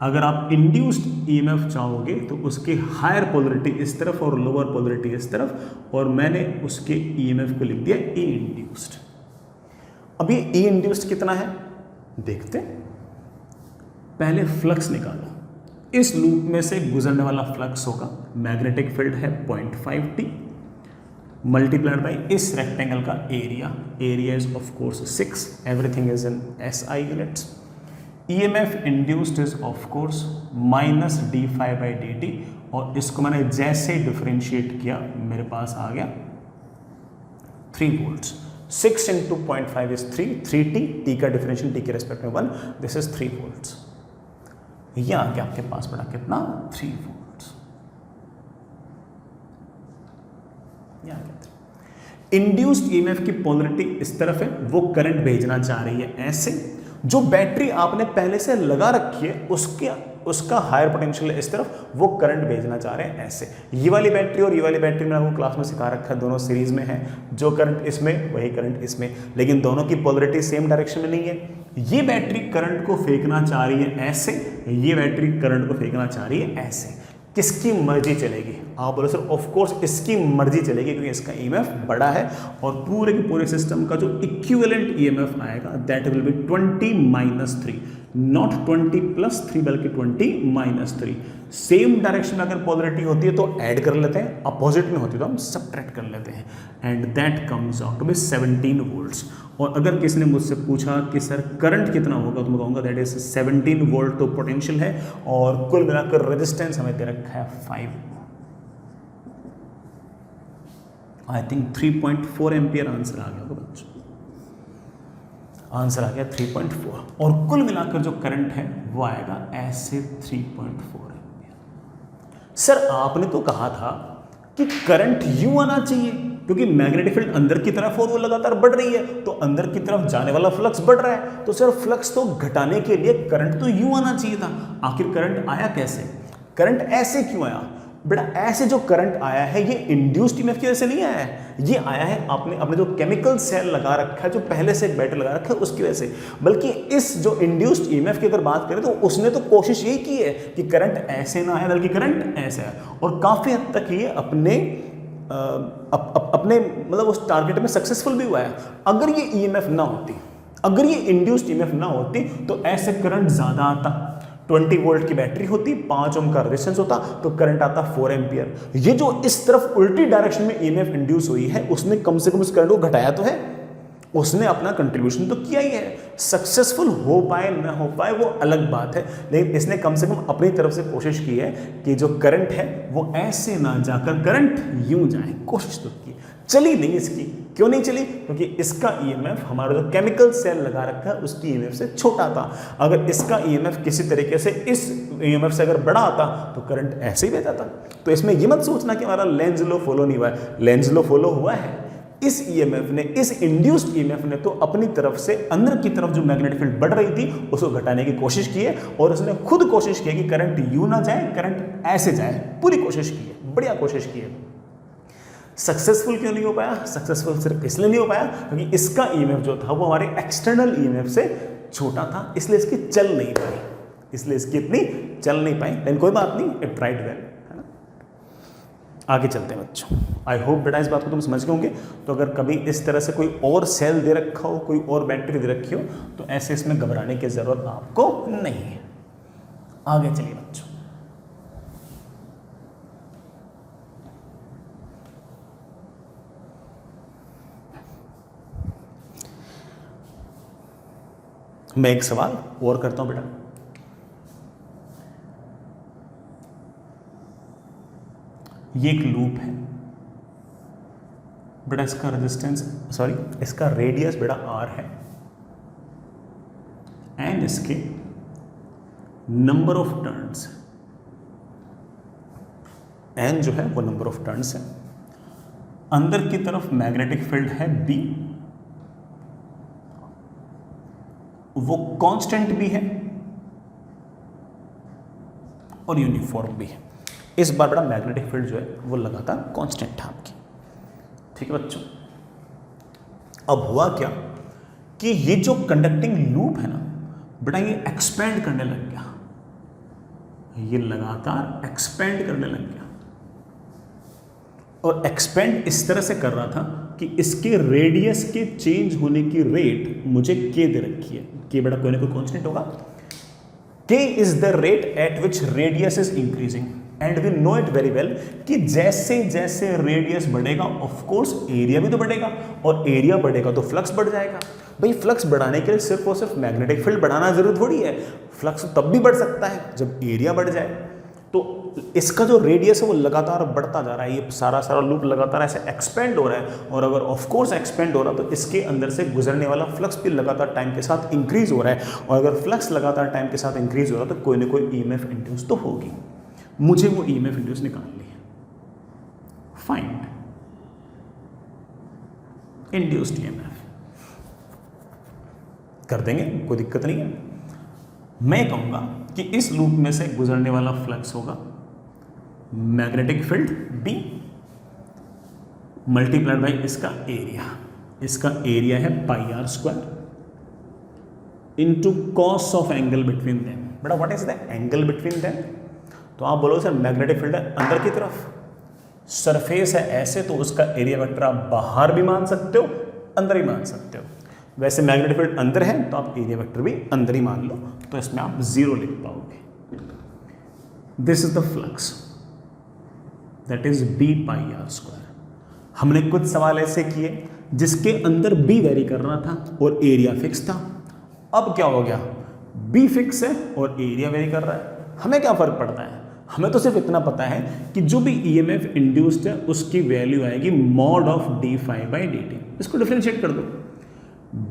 अगर आप इंड्यूस्ड ईएमएफ चाहोगे तो उसकी हायर पोलरिटी इस तरफ और लोअर पोलरिटी इस तरफ, और मैंने उसके ईएमएफ को लिख दिया ई इंड्यूस्ड। अब ये ई इंड्यूस्ड कितना है देखते, पहले फ्लक्स निकालो। इस लूप में से गुजरने वाला फ्लक्स होगा, मैग्नेटिक फील्ड है 0.5 टी मल्टीप्लाइड बाई इस रेक्टेंगल का area, area is of course 6, everything is in SI units. EMF induced is of course minus d∅dt, और इसको मैंने जैसे डिफरेंशिएट किया मेरे पास आ गया 3 volts. 6 into 0.5 is 3t, t का डिफरेंशियल t के रेस्पेक्ट में 1, दिस इज 3 वोल्ट्स। ये आ गया आपके पास पड़ा कितना 3 वोल्ट्स। इंड्यूस्ड ईएमएफ की पोलरिटी इस तरफ है, वो करंट भेजना चाह रही है ऐसे। जो बैटरी आपने पहले से लगा रखी है उसका हायर पोटेंशियल इस तरफ, वो करंट भेजना चाह रहे हैं ऐसे। ये वाली बैटरी और ये वाली बैटरी मैंने आपको क्लास में सिखा रखा है, दोनों सीरीज में है। जो करंट इसमें वही करंट इसमें, लेकिन दोनों की पोलरिटी सेम डायरेक्शन में नहीं है। ये बैटरी करंट को फेंकना चाह रही है ऐसे, ये बैटरी करंट को फेंकना चाह रही है ऐसे। किसकी मर्जी चलेगी? आप बोलो सर ऑफ कोर्स इसकी मर्जी चलेगी, क्योंकि इसका ईएमएफ बड़ा है, और पूरे के पूरे सिस्टम का जो इक्विवेलेंट ईएमएफ आएगा दैट विल बी 20 - 3, नॉट 20+3 बल्कि 20 - 3। सेम डायरेक्शन में अगर पोलरिटी होती है तो ऐड कर लेते हैं, अपोजिट में होती है तो हम सब्ट्रैक्ट कर लेते हैं, and that comes out to be 17 volts. और अगर किसी ने मुझसे पूछा कि सर करंट कितना होगा तो मैं कहूँगा दैट इज 17 वोल्ट तो पोटेंशियल है, और कुल मिलाकर रेजिस्टेंस हमें दे रखा है 5। आई थिंक 3.4 एम्पियर आंसर आ गया होगा बच्चों, आंसर आ गया 3.4, और कुल मिलाकर जो करंट है वो आएगा ऐसे 3.4 एम्पियर। सर आपने तो कहा था कि करंट यूं आना चाहिए, क्योंकि मैग्नेटिक फील्ड अंदर की तरफ और वो लगातार बढ़ रही है, तो अंदर की तरफ जाने वाला फ्लक्स बढ़ रहा है, तो सर फ्लक्स तो घटाने के लिए करंट तो यूं आना चाहिए था। आखिर करंट आया कैसे? करंट ऐसे क्यों आया? बेटा ऐसे जो करंट आया है ये इंड्यूस्ड ईएमएफ की वजह से नहीं आया है, ये आया है आपने जो केमिकल सेल लगा रखा है, जो पहले से एक बैटरी लगा रखा है उसकी वजह से। बल्कि इस जो इंड्यूस्ड ईएमएफ की अगर बात करें तो उसने तो कोशिश यही की है कि करंट ऐसे ना आए बल्कि करंट ऐसे आए, और काफी हद तक ये अपने मतलब उस टारगेट में सक्सेसफुल भी हुआ है। अगर ये ईएमएफ ना होती, अगर ये इंड्यूस्ड ईएमएफ ना होती तो ऐसे करंट ज्यादा आता। 20 वोल्ट की बैटरी होती, 5 ओम का रेजिस्टेंस होता, तो करंट आता 4 एम्पियर। ये जो इस तरफ उल्टी डायरेक्शन में ईएमएफ इंड्यूस हुई है उसने कम से कम इस करंट को घटाया तो है, उसने अपना कंट्रीब्यूशन तो किया ही है। सक्सेसफुल हो पाए ना हो पाए वो अलग बात है, लेकिन इसने कम से कम अपनी तरफ से कोशिश की है कि जो करंट है वो ऐसे ना जाकर करंट यूं जाए, कोशिश तो की। चली नहीं इसकी, क्यों नहीं चली? क्योंकि इसका ईएमएफ हमारा जो केमिकल सेल लगा रखा है उसकी ईएमएफ से छोटा था। अगर इसका ईएमएफ किसी तरीके से इस ईएमएफ से अगर बड़ा आता तो करंट ऐसे ही बहता था। तो इसमें ये मत सोचना कि हमारा लेंज लॉ फॉलो नहीं हुआ है, लेंज लॉ फॉलो हुआ है। इस ईएमएफ ने, इस इंड्यूस्ड ईएमएफ ने तो अपनी तरफ से अंदर की तरफ जो मैग्नेटिक फील्ड बढ़ रही थी उसको घटाने की कोशिश की है, और उसने खुद कोशिश की है कि करंट यूं ना जाए, करंट ऐसे जाए, पूरी कोशिश की है, बढ़िया कोशिश की है। सक्सेसफुल क्यों नहीं हो पाया? सक्सेसफुल सिर्फ इसलिए नहीं हो पाया क्योंकि इसका ईएमएफ जो था वो हमारे एक्सटर्नल ईएमएफ से छोटा था, इसलिए इसकी चल नहीं पाई, इसलिए इसकी इतनी चल नहीं पाई। लेकिन कोई बात नहीं, इट ट्राइड वेल, है ना। आगे चलते हैं बच्चों। आई होप बेटा इस बात को तुम समझ गए होंगे। तो अगर कभी इस तरह से कोई और सेल दे रखा हो, कोई और बैटरी दे रखी हो, तो ऐसे इसमें घबराने की जरूरत आपको नहीं है। आगे चलिए बच्चों। मैं एक सवाल और करता हूं बेटा। ये एक लूप है बेटा, इसका रेजिस्टेंस इसका रेडियस बेटा r है, एंड इसके नंबर ऑफ टर्न्स, n जो है वो नंबर ऑफ टर्न्स है। अंदर की तरफ मैग्नेटिक फील्ड है B, वो कांस्टेंट भी है और यूनिफॉर्म भी है। इस बार बड़ा मैग्नेटिक फील्ड जो है वो लगातार कांस्टेंट था आपकी, ठीक है बच्चों। अब हुआ क्या कि ये जो कंडक्टिंग लूप है ना बेटा, ये एक्सपेंड करने लग गया, ये लगातार एक्सपेंड करने लग गया, और एक्सपेंड इस तरह से कर रहा था कि इसके रेडियस के चेंज होने की रेट मुझे के दे रखी है। के बेटा कोई ना कोई कांस्टेंट होगा। K is the rate at which radius is increasing, and we know it very well कि जैसे जैसे रेडियस बढ़ेगा ऑफ कोर्स एरिया भी तो बढ़ेगा, और एरिया बढ़ेगा तो फ्लक्स बढ़ जाएगा। भाई फ्लक्स बढ़ाने के लिए सिर्फ और सिर्फ मैग्नेटिक फील्ड बढ़ाना जरूरी थोड़ी है, फ्लक्स तब भी बढ़ सकता है जब एरिया बढ़ जाए। तो इसका जो रेडियस है वो लगातार बढ़ता जा रहा है, ये सारा लूप लगातार ऐसे एक्सपेंड हो रहा है, और अगर ऑफ कोर्स एक्सपेंड हो रहा है तो इसके अंदर से गुजरने वाला फ्लक्स भी लगातार टाइम के साथ इंक्रीज हो रहा है, और अगर फ्लक्स लगातार टाइम के साथ इंक्रीज हो रहा है तो कोई ना कोई ईएमएफ इंड्यूस तो होगी। मुझे वो ईएमएफ इंड्यूस निकालनी है। फाइंड इंड्यूस्ड ईएमएफ कर देंगे, कोई दिक्कत नहीं है। मैं कहूंगा कि इस लूप में से गुजरने वाला फ्लक्स होगा magnetic field B multiplied by इसका एरिया, इसका एरिया है pi r square into cos of angle between them. बेटा what is the angle between them? तो आप बोलो सर मैग्नेटिक फील्ड है अंदर की तरफ, सरफेस है ऐसे, तो उसका एरिया वेक्टर आप बाहर भी मान सकते हो, अंदर ही मान सकते हो। वैसे मैग्नेटिक फील्ड अंदर है तो आप एरिया वेक्टर भी अंदर ही मान लो, तो इसमें आप 0 लिख पाओगे। This is the flux that is B pi r square. हमने कुछ सवाल ऐसे किए जिसके अंदर B वेरी कर रहा था और एरिया फिक्स था। अब क्या हो गया, B फिक्स है और एरिया वेरी कर रहा है। हमें क्या फर्क पड़ता है? हमें तो सिर्फ इतना पता है कि जो भी ईएमएफ इंड्यूस्ड है उसकी वैल्यू आएगी मॉड ऑफ d∅dt। इसको डिफरेंशिएट कर दो,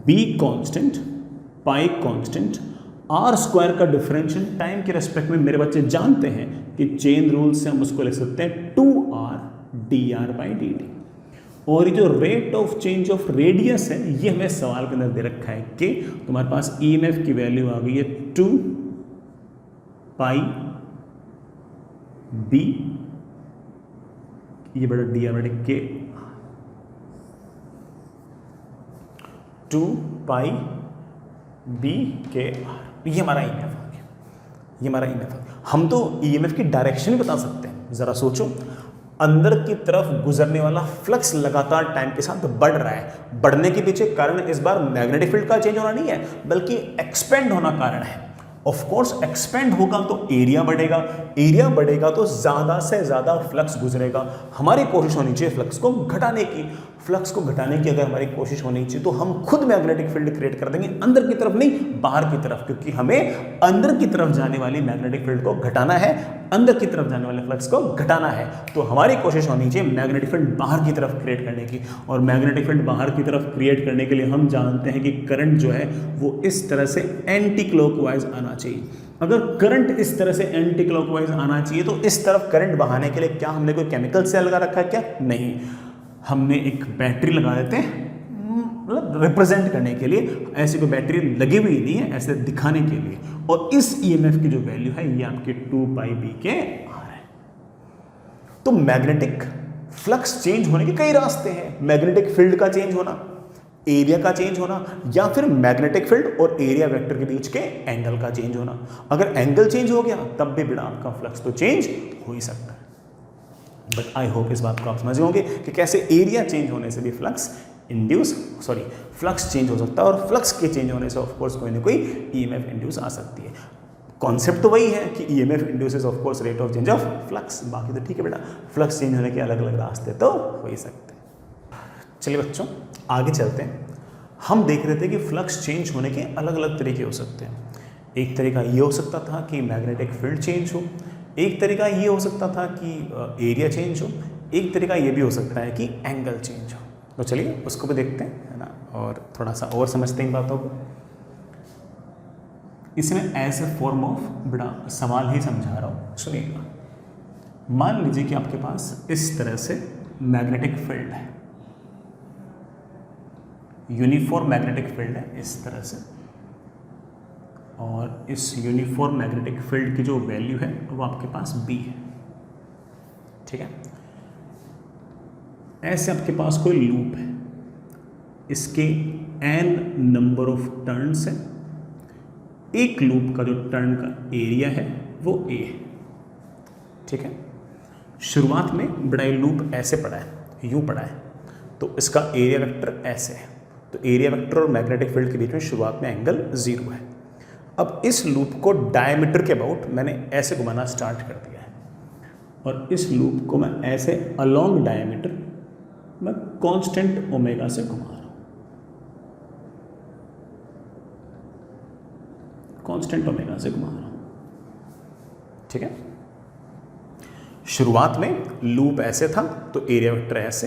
B कांस्टेंट, पाई कांस्टेंट, r स्क्वायर का डिफरेंशियल टाइम के रेस्पेक्ट में मेरे बच्चे जानते हैं कि चेन रूल से हम उसको लिख सकते हैं 2r dr/dt। और ये जो rate of change of radius है ये हमें सवाल के अंदर दे रखा है कि तुम्हारे पास ईएमएफ की वैल्यू आ गई है 2 पाई बी, ये बड़ा dr/dt के 2 पाई बी के आर, ये हमारा ईएमएफ आ गया, ये हमारा ईएमएफ। हम तो ईएमएफ की डायरेक्शन भी बता सकते हैं। जरा सोचो, अंदर की तरफ गुजरने वाला फ्लक्स लगातार टाइम के साथ बढ़ रहा है। बढ़ने के पीछे कारण इस बार मैग्नेटिक फील्ड का चेंज होना नहीं है, बल्कि एक्सपेंड होना कारण है। ऑफ कोर्स एक्सपेंड होगा तो एरिया बढ़ेगा, एरिया बढ़ेगा तो ज़्यादा से ज़्यादा फ्लक्स गुजरेगा। हमारी कोशिश होनी चाहिए फ्लक्स को घटाने की। फ्लक्स को घटाने की अगर हमारी कोशिश होनी चाहिए तो हम खुद मैग्नेटिक फील्ड क्रिएट कर देंगे, अंदर की तरफ नहीं, बाहर की तरफ, क्योंकि हमें अंदर की तरफ जाने वाली मैग्नेटिक फील्ड को घटाना है, अंदर की तरफ जाने वाले फ्लक्स को घटाना है। तो हमारी कोशिश होनी चाहिए मैग्नेटिक फील्ड बाहर की तरफ क्रिएट करने की। और मैग्नेटिक फील्ड बाहर की तरफ क्रिएट करने के लिए हम जानते हैं कि करंट जो है वो इस तरह से एंटी क्लॉकवाइज आना चाहिए। अगर करंट इस तरह से एंटी क्लॉकवाइज आना चाहिए तो इस तरफ करंट बहाने के लिए क्या हमने कोई केमिकल सेल लगा रखा है क्या? नहीं, हमने एक बैटरी लगा देते हैं, मतलब रिप्रेजेंट करने के लिए। ऐसी कोई बैटरी लगी हुई नहीं है, ऐसे दिखाने के लिए। और इस ईएमएफ की जो वैल्यू है ये आपके 2 पाई बी के आर है। तो मैग्नेटिक फ्लक्स चेंज होने के कई रास्ते हैं। मैग्नेटिक फील्ड का चेंज होना, एरिया का चेंज होना, या फिर मैग्नेटिक फील्ड और एरिया वेक्टर के बीच के एंगल का चेंज होना। अगर एंगल चेंज हो गया तब भी बिना आपका फ्लक्स तो चेंज हो ही सकता है। बट आई होप इस बात को आप समझ होंगे कि कैसे एरिया चेंज होने से भी फ्लक्स चेंज हो सकता है, और फ्लक्स के चेंज होने से ऑफकोर्स कोई ना कोई ईएमएफ इंड्यूस आ सकती है। कॉन्सेप्ट तो वही है कि EMF induces of course rate of change of flux. बाकी तो ठीक है बेटा, फ्लक्स चेंज होने के अलग अलग रास्ते तो हो ही सकते हैं। चलिए बच्चों आगे चलते हैं। हम देख रहे थे कि फ्लक्स चेंज होने के अलग अलग तरीके हो सकते हैं। एक तरीका ये हो सकता था कि मैग्नेटिक फील्ड चेंज हो, एक तरीका ये हो सकता था कि एरिया चेंज हो, एक तरीका ये भी हो सकता है कि एंगल चेंज हो। तो चलिए उसको भी देखते हैं, है ना, और थोड़ा सा और समझते हैं इन बातों को। इसमें एज ए फॉर्म ऑफ बड़ा सवाल ही समझा रहा हूँ, सुनिएगा। मान लीजिए कि आपके पास इस तरह से मैग्नेटिक फील्ड है, यूनिफॉर्म मैग्नेटिक फील्ड है इस तरह से, और इस यूनिफॉर्म मैग्नेटिक फील्ड की जो वैल्यू है वो आपके पास B है, ठीक है। ऐसे आपके पास कोई लूप है, इसके n नंबर ऑफ टर्न्स है। एक लूप का जो टर्न का एरिया है वो A है, ठीक है। शुरुआत में बड़ा लूप ऐसे पड़ा है, यूं पड़ा है, तो इसका एरिया वेक्टर ऐसे है। तो एरिया वेक्टर और मैग्नेटिक फील्ड के बीच में शुरुआत में एंगल 0 है। अब इस लूप को डायमीटर के अबाउट मैंने ऐसे घुमाना स्टार्ट कर दिया है, और इस लूप को मैं ऐसे अलोंग डायमीटर मैं कांस्टेंट ओमेगा से घुमा रहा हूं, कांस्टेंट ओमेगा से घुमा रहा हूं, ठीक है। शुरुआत में लूप ऐसे था तो एरिया वेक्टर ऐसे,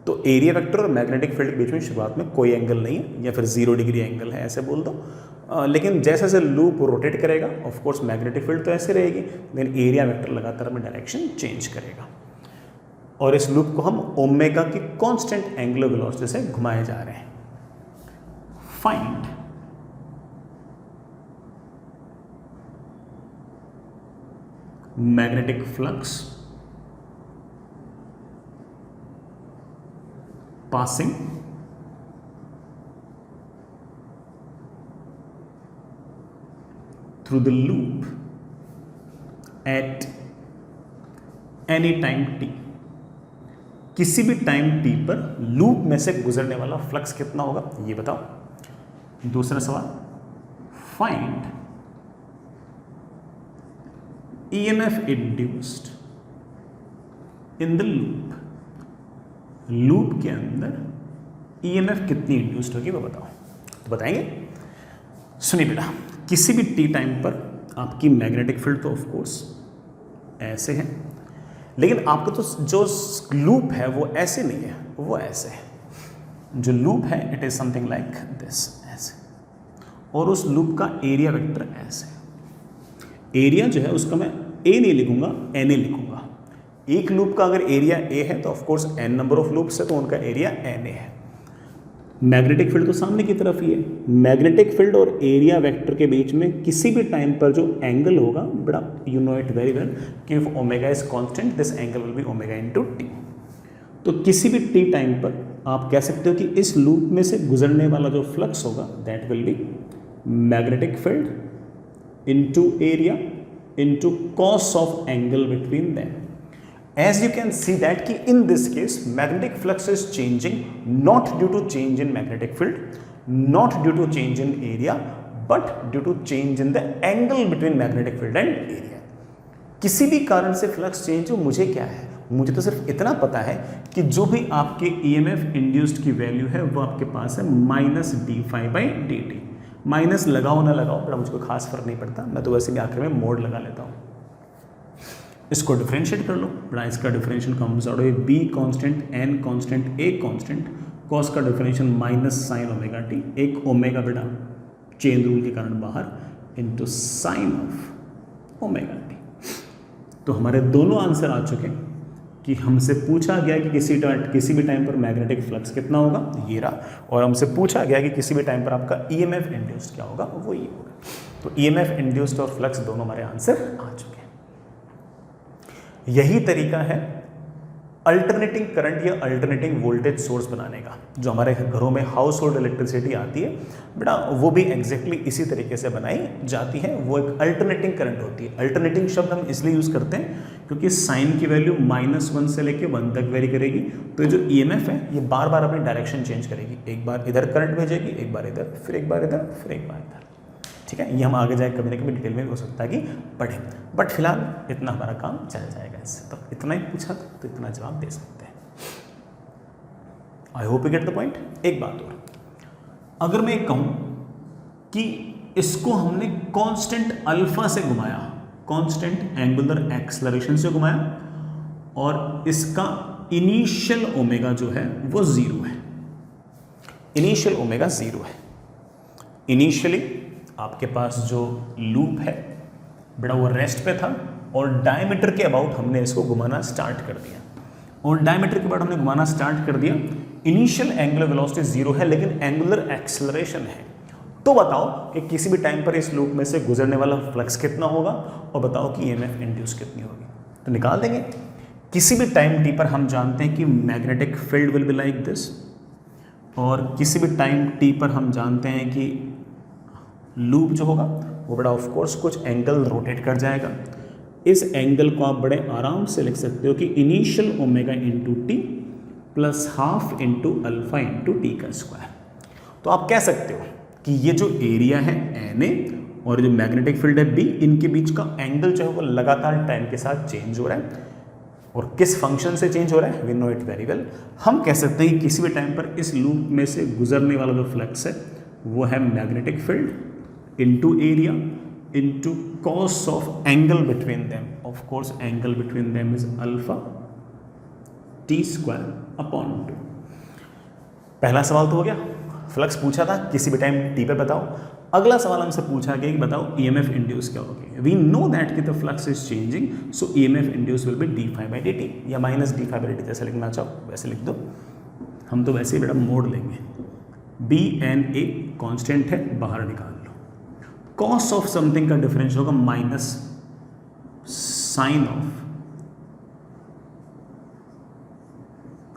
तो एरिया वेक्टर और मैग्नेटिक फील्ड के बीच में शुरुआत में कोई एंगल नहीं है, या फिर 0 डिग्री एंगल है ऐसे बोल दो। लेकिन जैसे जैसे लूप रोटेट करेगा ऑफ कोर्स मैग्नेटिक फील्ड तो ऐसे रहेगी, लेकिन एरिया वेक्टर लगातार में डायरेक्शन चेंज करेगा। और इस लूप को हम ओमेगा की कांस्टेंट एंगुलर वेलोसिटी से घुमाए जा रहे हैं। Find magnetic flux passing through the loop at any time t। किसी भी टाइम t पर लूप में से गुजरने वाला फ्लक्स कितना होगा ये बताओ। दूसरा सवाल, find EMF induced in the loop. Loop के अंदर EMF कितनी इंड्यूस्ड होगी वो बताओ। तो बताएंगे, सुनिए बेटा, किसी भी t टाइम पर आपकी मैग्नेटिक फील्ड तो ऑफ कोर्स ऐसे है, लेकिन आपका तो जो लूप है वो ऐसे नहीं है, वो ऐसे है। जो लूप है it is something like this, ऐसे, और उस लूप का एरिया वेक्टर ऐसे। एरिया जो है उसका मैं ए नहीं लिखूंगा, एन ए लिखूंगा। एक लूप का अगर एरिया ए है तो of course N number of loops है तो उनका एरिया एन ए है। मैग्नेटिक फील्ड तो सामने की तरफ ही है। मैग्नेटिक फील्ड और एरिया वेक्टर के बीच में किसी भी टाइम पर जो एंगल होगा, बड़ा you know it very well कि if omega is constant this angle will be omega into T. तो किसी भी टी टाइम पर आप कह सकते हो कि इस लूप में से गुजरने वाला जो फ्लक्स होगा that will be magnetic field into area into cos of angle between them. As you can see that कि in this case magnetic flux is changing not due to change in magnetic field, not due to change in area, but due to change in the angle between magnetic field and area. किसी भी कारण से flux change हो, मुझे क्या है, मुझे तो सिर्फ इतना पता है कि जो भी आपके EMF इंड्यूस्ड की वैल्यू है वो आपके पास है -d∅/dt। माइनस लगाओ ना लगाओ बड़ा मुझको खास फर्क नहीं पड़ता, मैं तो वैसे भी आखिर में मोड लगा लेता हूँ। इसको डिफरेंशिएट कर लो, बड़ा इसका differential comes out B constant, N constant, A constant, cos का differential minus sine omega T, एक ओमेगा बेटा चेन रूल के कारण बाहर, into sine of omega T. तो हमारे दोनों आंसर आ चुके हैं कि हमसे पूछा गया कि किसी भी टाइम पर मैग्नेटिक फ्लक्स कितना होगा, ये रहा, और हमसे पूछा गया कि किसी भी टाइम पर आपका EMF इंड्यूस्ड क्या होगा, वो ये होगा। तो EMF इंड्यूस्ड और फ्लक्स दोनों हमारे आंसर आ चुके हैं। यही तरीका है अल्टरनेटिंग करंट या अल्टरनेटिंग वोल्टेज सोर्स बनाने का। जो हमारे घरों में हाउस होल्ड इलेक्ट्रिसिटी आती है बेटा, वो भी एग्जैक्टली इसी तरीके से बनाई जाती है। वो एक अल्टरनेटिंग करंट होती है। अल्टरनेटिंग शब्द हम इसलिए यूज़ करते हैं क्योंकि साइन की वैल्यू -1 से लेके 1 तक वेरी करेगी। तो ये जो EMF है ये बार बार अपनी डायरेक्शन चेंज करेगी, एक बार इधर करंट भेजेगी, एक बार इधर, फिर एक बार इधर, फिर एक बार इधर। ठीक है, ये हम आगे जाए कभी ना कभी डिटेल में भी हो सकता है कि पढ़ें, बट फिलहाल इतना हमारा काम चल जाएगा इससे। तो इतना ही पूछा तो इतना जवाब दे सकते हैं। I hope you get the point. एक बात और, अगर मैं कहूं कि इसको हमने कांस्टेंट अल्फा से घुमाया, कांस्टेंट एंगुलर एक्सेलरेशन से घुमाया, और इसका इनिशियल ओमेगा जो है वो 0 है, इनिशियल ओमेगा 0 है। इनिशियली आपके पास जो लूप है बेटा वो रेस्ट पे था और डायमीटर के अबाउट हमने इसको घुमाना स्टार्ट कर दिया, और डायमीटर के बाद हमने घुमाना स्टार्ट कर दिया। इनिशियल एंगुलर वेलोसिटी 0 है लेकिन एंगुलर एक्सेलरेशन है। तो बताओ कि किसी भी टाइम पर इस लूप में से गुजरने वाला फ्लक्स कितना होगा, और बताओ कि EMF इंड्यूस कितनी होगी। तो निकाल देंगे। किसी भी टाइम t पर हम जानते हैं कि magnetic field will be like this, और किसी भी टाइम t पर हम जानते हैं कि लूप जो होगा वो बड़ा ऑफ कोर्स कुछ एंगल रोटेट कर जाएगा। इस एंगल को आप बड़े आराम से लिख सकते हो कि initial omega into T plus half into alpha into T का स्क्वायर। तो आप कह सकते हो कि ये जो एरिया है NA और जो मैग्नेटिक फील्ड है B, इनके बीच का एंगल जो है वो लगातार टाइम के साथ चेंज हो रहा है। और किस फंक्शन से चेंज हो रहा है, we know it very well. हम कह सकते हैं कि किसी भी टाइम पर इस लूप में से गुजरने वाला जो फ्लक्स है वो है magnetic field into area into cos of angle between them. Of course angle between them is alpha t square upon 2। पहला सवाल तो हो गया, फ्लक्स पूछा था किसी भी टाइम t पे बताओ। अगला सवाल हमसे पूछा गया कि बताओ EMF इंड्यूस क्या होगी। वी नो दैट कि the flux is changing, so EMF induce will be d∅/dt या -d∅/dt, जैसे लिखना चाहो वैसे लिख दो। हम तो वैसे ही बेटा मोड़ लेंगे। B N A कांस्टेंट है, बाहर निकाल लो। कॉस ऑफ समथिंग का डिफरेंस होगा minus sine of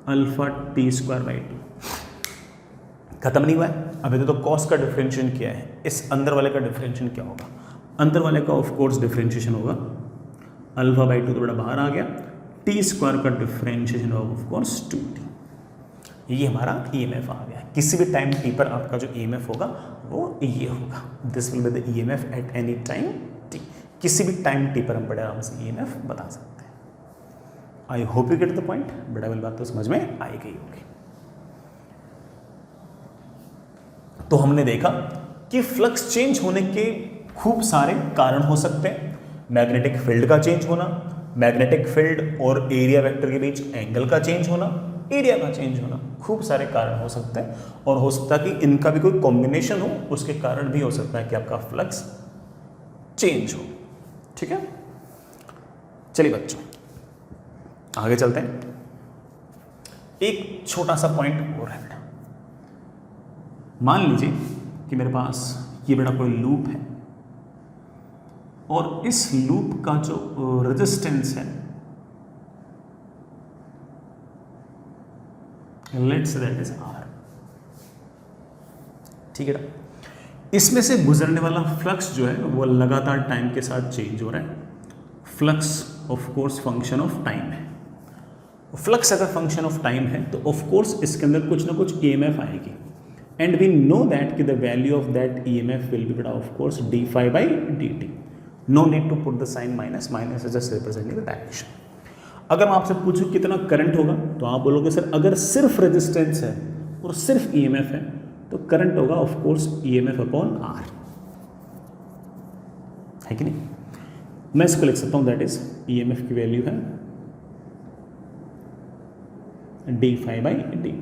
alpha t square by 2। खत्म नहीं हुआ है अभी तो कॉस का डिफरेंशिएशन किया है। इस अंदर वाले का डिफरेंशिएशन क्या होगा, अंदर वाले का ऑफ कोर्स डिफरेंशिएशन होगा अल्फा बाई 2 तो बड़ा बाहर आ गया, टी स्क्वायर का डिफरेंशिएशन होगा ऑफ कोर्स 2t। ये हमारा EMF आ गया। किसी भी टाइम t पर आपका जो EMF होगा वो ये होगा, this will be the EMF eight any time t। किसी भी टाइम t पर हम बड़े आराम से EMF बता सकते हैं। I hope you get the point. बड़ा वाली बात तो समझ में आई गई होगी। तो हमने देखा कि फ्लक्स चेंज होने के खूब सारे कारण हो सकते हैं। मैग्नेटिक फील्ड का चेंज होना, मैग्नेटिक फील्ड और एरिया वेक्टर के बीच एंगल का चेंज होना, एरिया का चेंज होना, खूब सारे कारण हो सकते हैं। और हो सकता है कि इनका भी कोई कॉम्बिनेशन हो, उसके कारण भी हो सकता है कि आपका फ्लक्स चेंज हो। ठीक है, चलिए बच्चों आगे चलते हैं। एक छोटा सा पॉइंट और है बेटा, मान लीजिए कि मेरे पास ये बेटा कोई लूप है और इस लूप का जो रेजिस्टेंस है let's say that is R, ठीक है ना। इसमें से गुजरने वाला फ्लक्स जो है वो लगातार टाइम के साथ चेंज हो रहा है। Flux of course function of time है। फ्लक्स अगर फंक्शन ऑफ टाइम है तो ऑफ कोर्स इसके अंदर कुछ ना कुछ EMF आएगी, एंड वी नो दैट कि the value of that EMF will be बेटा of course d phi by dt। No need to put the sign minus, minus is just representing the direction. अगर मैं आपसे पूछूं कितना current होगा तो आप बोलोगे सर अगर सिर्फ रेजिस्टेंस है और सिर्फ EMF है तो करंट होगा of course EMF upon R, है कि नहीं। मैं इसको लिख सकता हूं दैट इज EMF की वैल्यू है d phi by dt।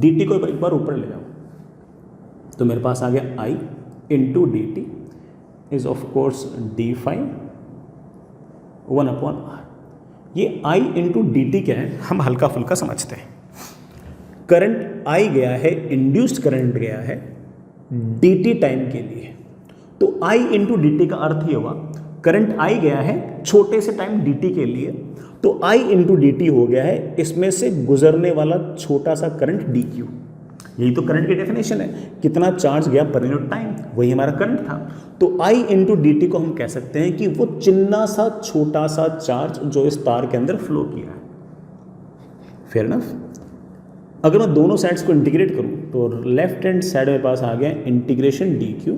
dt को एक बार ऊपर ले जाओ तो मेरे पास आ गया I into D T is of course d phi 1 upon R। ये I इंटू डी टी क्या है हम हल्का फुल्का समझते हैं। करंट I गया है, इंड्यूस्ड करंट गया है dt टाइम के लिए, तो I इंटू डी टी का अर्थ ये हुआ करंट I गया है छोटे से टाइम dt के लिए, तो I इंटू डी टी हो गया है इसमें से गुजरने वाला छोटा सा करंट dq। यही तो करंट की डेफिनेशन है, कितना चार्ज गया पर यूनिट टाइम, वही हमारा करंट था। तो I इंटू डी टी को हम कह सकते हैं कि वो चिन्ना सा छोटा सा चार्ज जो इस तार के अंदर फ्लो किया है। Fair enough. अगर मैं दोनों साइड्स को इंटीग्रेट करूं तो लेफ्ट हैंड साइड मेरे पास आ गया integration dq,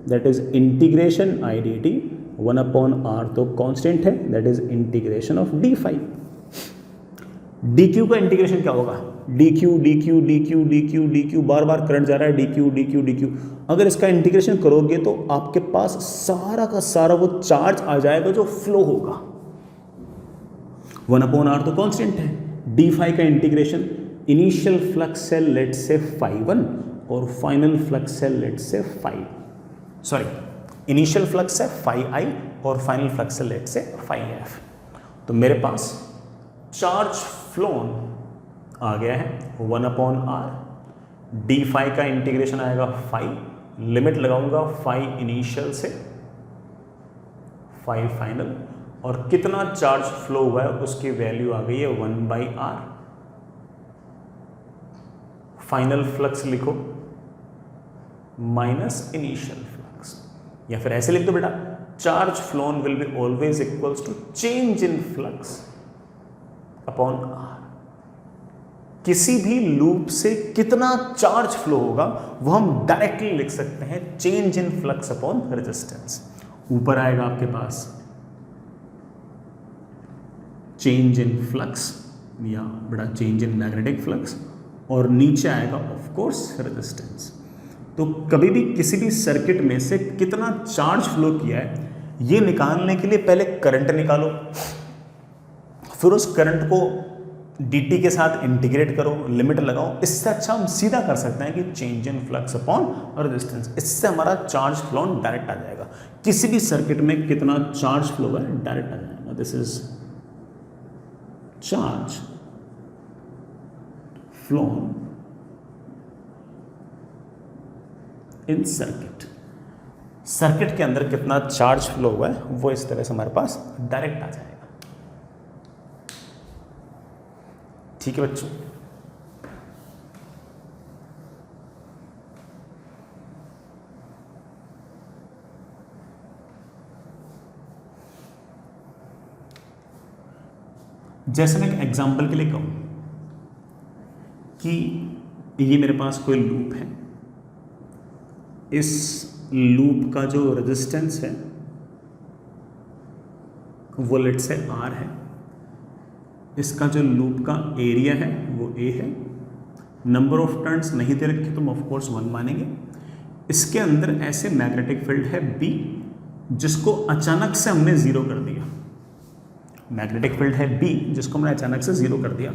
that is integration I D T 1 upon R तो कांस्टेंट है, that is integration of d phi। dq का इंटीग्रेशन क्या होगा, dq dq dq dq dq, बार बार करंट जा रहा है dq dq dq। अगर इसका इंटीग्रेशन करोगे तो आपके पास सारा का सारा वो चार्ज आ जाएगा जो फ्लो होगा। 1 अपॉन R तो कांस्टेंट है, d phi का इंटीग्रेशन इनिशियल फ्लक्स है लेट से phi1 और फाइनल फ्लक्स है लेट से इनिशियल फ्लक्स है phi I और फाइनल फ्लक्स है लेट से phi f। तो मेरे पास चार्ज फ्लोन आ गया है 1 अपॉन R, d phi का इंटीग्रेशन आएगा phi, लिमिट लगाऊंगा phi इनिशियल से phi फाइनल, और कितना चार्ज फ्लो हुआ है उसकी वैल्यू आ गई है 1 बाई R। फाइनल फ्लक्स लिखो माइनस इनिशियल फ्लक्स, या फिर ऐसे लिख दो बेटा charge flown will be always equals to change in flux upon R। किसी भी लूप से कितना चार्ज फ्लो होगा वो हम डायरेक्टली लिख सकते हैं change in flux upon resistance. ऊपर आएगा आपके पास चेंज इन फ्लक्स या बड़ा चेंज इन मैग्नेटिक फ्लक्स, और नीचे आएगा ऑफ कोर्स रेजिस्टेंस। तो कभी भी किसी भी सर्किट में से कितना चार्ज फ्लो किया है ये निकालने के लिए पहले करंट निकालो, फिर उस करंट को dt के साथ इंटीग्रेट करो, लिमिट लगाओ। इससे अच्छा हम सीधा कर सकते हैं कि change in flux upon resistance, इससे हमारा चार्ज फ्लो डायरेक्ट आ जाएगा। किसी भी सर्किट में कितना चार्ज फ्लो है डायरेक्ट आ जाएगा। This is charge flow in circuit. Circuit के अंदर कितना चार्ज फ्लो हुआ है वो इस तरह से हमारे पास डायरेक्ट आ जाएगा। ठीक है बच्चों, जैसे मैं एक एग्जांपल के लिए कहूं कि ये मेरे पास कोई लूप है, इस लूप का जो रेजिस्टेंस है वो लेट से R है, इसका जो लूप का एरिया है वो A है, नंबर ऑफ टर्न्स नहीं दे रखे तो हम ऑफ कोर्स 1 मानेंगे। इसके अंदर ऐसे मैग्नेटिक फील्ड है B जिसको अचानक से हमने 0 कर दिया। मैग्नेटिक फील्ड है B जिसको हमने अचानक से 0 कर दिया।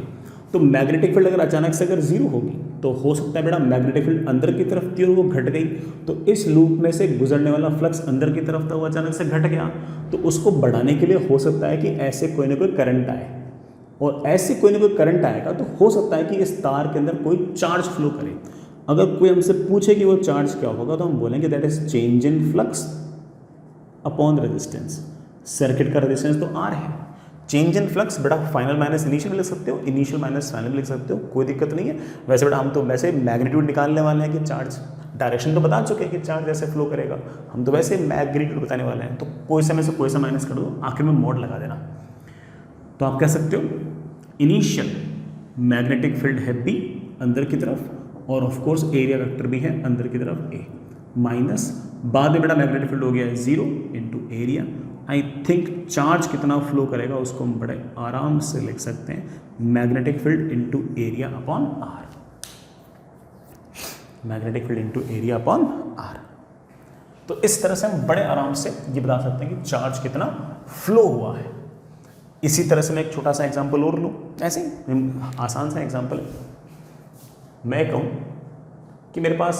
तो मैग्नेटिक फील्ड अगर अचानक से अगर 0 होगी तो हो सकता है बेटा मैग्नेटिक फील्ड अंदर की तरफ थी और वो घट गई, तो इस लूप में से गुजरने वाला फ्लक्स अंदर की तरफ था, वो अचानक से घट गया, तो उसको बढ़ाने के लिए हो सकता है कि ऐसे कोई ना कोई करंट आए, और ऐसे कोई ना कोई करंट आएगा तो हो सकता है कि इस तार के अंदर कोई चार्ज फ्लो करे। अगर कोई हमसे पूछे कि वो चार्ज क्या होगा तो हम बोलेंगे that is change in flux upon resistance. Circuit का रेजिस्टेंस तो आर है, चेंज इन फ्लक्स बेटा फाइनल माइनस इनिशियल लिख सकते हो, इनिशियल माइनस फाइनल लिख सकते हो, कोई दिक्कत नहीं है। वैसे बेटा हम तो वैसे मैग्नीट्यूड निकालने वाले हैं कि चार्ज, डायरेक्शन तो बता चुके हैं कि चार्ज ऐसे फ्लो करेगा, हम तो वैसे मैग्नीट्यूड बताने वाले हैं, तो कोई समय से कोई सा माइनस कर दो, आखिर में मोड लगा देना। तो आप कह सकते हो इनिशियल मैग्नेटिक फील्ड है बी अंदर की तरफ, और ऑफ कोर्स एरिया वेक्टर भी है अंदर की तरफ ए, माइनस बाद में बेटा मैग्नेटिक फील्ड हो गया है 0 into area. I think charge कितना फ्लो करेगा उसको हम बड़े आराम से लिख सकते हैं, magnetic field into area upon R, magnetic field into area upon R. तो इस तरह से हम बड़े आराम से ये बता सकते हैं कि चार्ज कितना फ्लो हुआ है। इसी तरह से मैं एक छोटा सा एग्जांपल और लूँ, ऐसे ही आसान सा एग्जांपल है। मैं कहूँ कि मेरे पास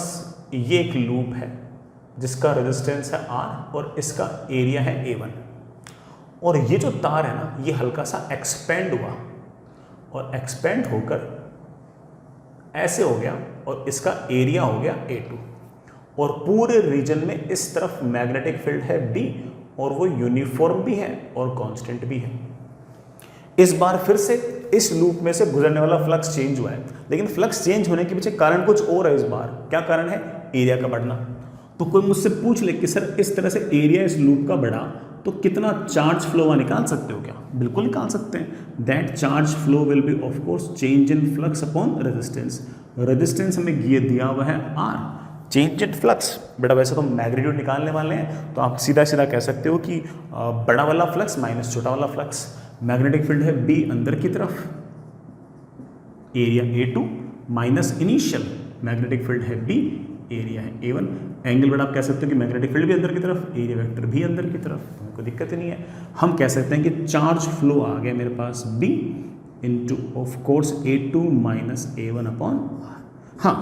ये एक लूप है जिसका रेजिस्टेंस है R और इसका एरिया है A1, और ये जो तार है ना ये हल्का सा एक्सपेंड हुआ और एक्सपेंड होकर ऐसे हो गया, और इसका एरिया हो गया A2, और पूरे रीजन में इस तरफ मैग्नेटिक फील्ड है B और वो यूनिफॉर्म भी है और कांस्टेंट भी है। इस बार फिर से इस लूप में से गुजरने वाला फ्लक्स चेंज हुआ है, लेकिन फ्लक्स चेंज होने के पीछे कारण कुछ और है। इस बार क्या कारण है? एरिया का बढ़ना। तो कोई मुझसे पूछ ले कि सर इस तरह से एरिया इस लूप का बढ़ा तो कितना चार्ज फ्लो हुआ, निकाल सकते हो क्या? बिल्कुल निकाल सकते हैं। That charge flow will be of course change in flux upon resistance. Resistance हमें ये दिया हुआ है R, चेंज इन फ्लक्स बेटा वैसे तो मैग्नीट्यूड निकालने वाले हैं, तो आप सीधा सीधा कह सकते हो कि बड़ा वाला फ्लक्स माइनस छोटा वाला फ्लक्स। मैग्नेटिक फील्ड है B अंदर की तरफ, area A2 minus initial magnetic field है B, एरिया है A1। एंगल बेटा आप कह सकते हो कि मैग्नेटिक फील्ड भी अंदर की तरफ, एरिया वेक्टर भी अंदर की तरफ, कोई दिक्कत ही नहीं है। हम कह सकते हैं कि चार्ज फ्लो आ गया मेरे पास B into of course A2 minus A1 upon R। हाँ,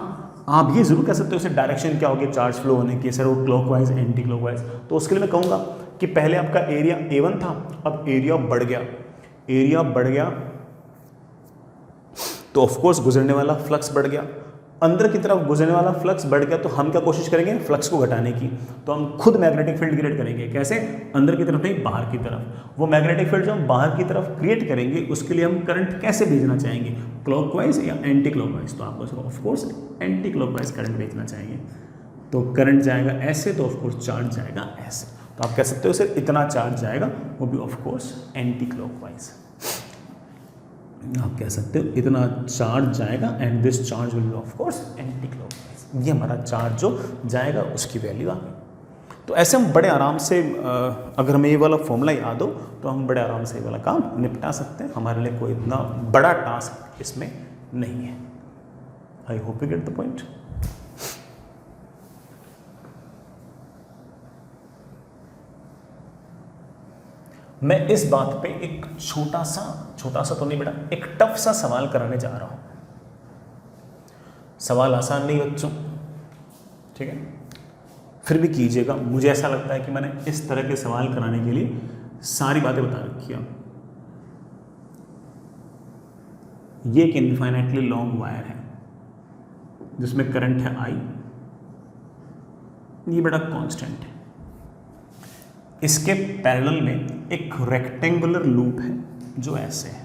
आप ये जरूर कह सकते हो इसे डायरेक्शन क्या होगी चार्ज फ्लो होने की, सर वो क्लॉकवाइज एंटी क्लॉकवाइज। तो उसके लिए मैं कहूँगा कि पहले आपका एरिया A1 था, अब एरिया बढ़ गया, एरिया बढ़ गया तो ऑफ कोर्स गुजरने वाला फ्लक्स बढ़ गया, अंदर की तरफ गुजरने वाला फ्लक्स बढ़ गया, तो हम क्या कोशिश करेंगे फ्लक्स को घटाने की। तो हम खुद मैग्नेटिक फील्ड क्रिएट करेंगे। कैसे? अंदर की तरफ नहीं, बाहर की तरफ। वो मैग्नेटिक फील्ड जो हम बाहर की तरफ क्रिएट करेंगे उसके लिए हम करंट कैसे भेजना चाहेंगे, क्लॉकवाइज या एंटी क्लॉकवाइज? तो आपको of course anti clockwise current भेजना चाहिए। तो करंट जाएगा ऐसे, तो ऑफ कोर्स चार्ज जाएगा ऐसे। तो आप कह सकते हो सर इतना चार्ज जाएगा, वो भी ऑफ कोर्स एंटी क्लॉकवाइज। आप कह सकते हो इतना चार्ज जाएगा and this charge will be of course anti clockwise. ये हमारा चार्ज जो जाएगा उसकी वैल्यू आ गई। तो ऐसे हम बड़े आराम से अगर हमें ये वाला फॉर्मूला याद हो तो हम बड़े आराम से ये वाला काम निपटा सकते हैं। हमारे लिए कोई इतना बड़ा टास्क इसमें नहीं है। I hope you get the point. मैं इस बात पे एक छोटा सा तो नहीं बेटा, एक टफ सा सवाल कराने जा रहा हूं। सवाल आसान नहीं बच्चों, ठीक है, फिर भी कीजिएगा। मुझे ऐसा लगता है कि मैंने इस तरह के सवाल कराने के लिए सारी बातें बता रखी हैं। ये एक इनफाइनाइटली लॉन्ग वायर है जिसमें करंट है I, ये बेटा कांस्टेंट है। इसके पैरेलल में एक रेक्टेंगुलर लूप है जो ऐसे है।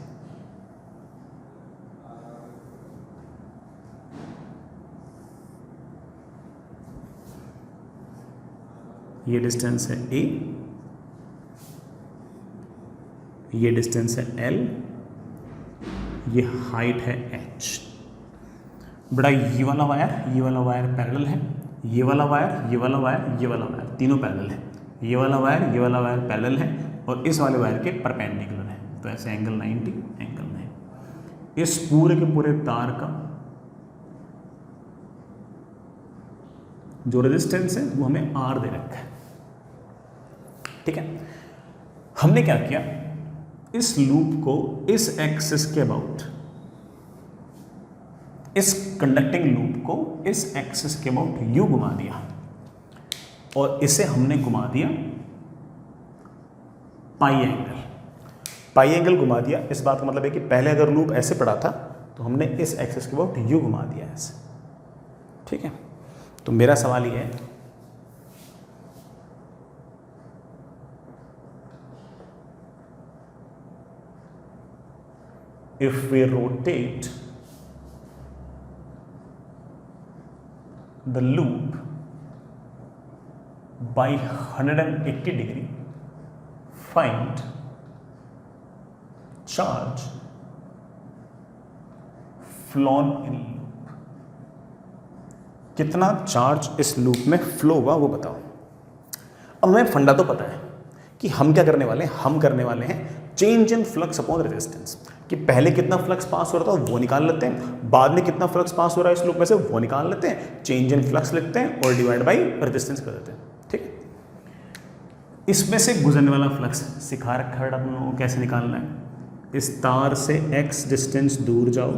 ये डिस्टेंस है A, ये डिस्टेंस है L, ये हाइट है H। बड़ा ये वाला वायर पैरेलल है, ये वाला वायर, ये वाला वायर, ये वाला वायर, तीनों पैरेलल है। ये वाला वायर पैरेलल है और इस वाले वायर के परपेंडिकुलर है। तो ऐसे एंगल 90, एंगल 90। इस पूरे के पूरे तार का जो रेजिस्टेंस है वो हमें R दे रखा है, ठीक है। हमने क्या किया, इस लूप को इस एक्सिस के अबाउट, इस कंडक्टिंग लूप को इस एक्सिस के अबाउट यू घुमा दिया और इसे हमने घुमा दिया पाई एंगल घुमा दिया। इस बात का मतलब है कि पहले अगर लूप ऐसे पड़ा था तो हमने इस एक्सिस के अबाउट यू घुमा दिया ऐसे, ठीक है। तो मेरा सवाल ये है, if we rotate the loop by 180 degree, find charge flown in loop। कितना चार्ज इस लूप में फ्लो हुआ वो बताओ। अब हमें फंडा तो पता है कि हम क्या करने वाले हैं, हम करने वाले हैं change in flux upon resistance, कि पहले कितना फ्लक्स पास हो रहा था वो निकाल लेते हैं, बाद में कितना फ्लक्स पास हो रहा है इस लूप में से वो निकाल लेते हैं, चेंज इन फ्लक्स लिखते हैं और डिवाइड बाई रेजिस्टेंस कर देते हैं, ठीक है। इसमें से गुजरने वाला फ्लक्स सिखा रखा है अपन लोगों को कैसे निकालना है। इस तार से x डिस्टेंस दूर जाओ,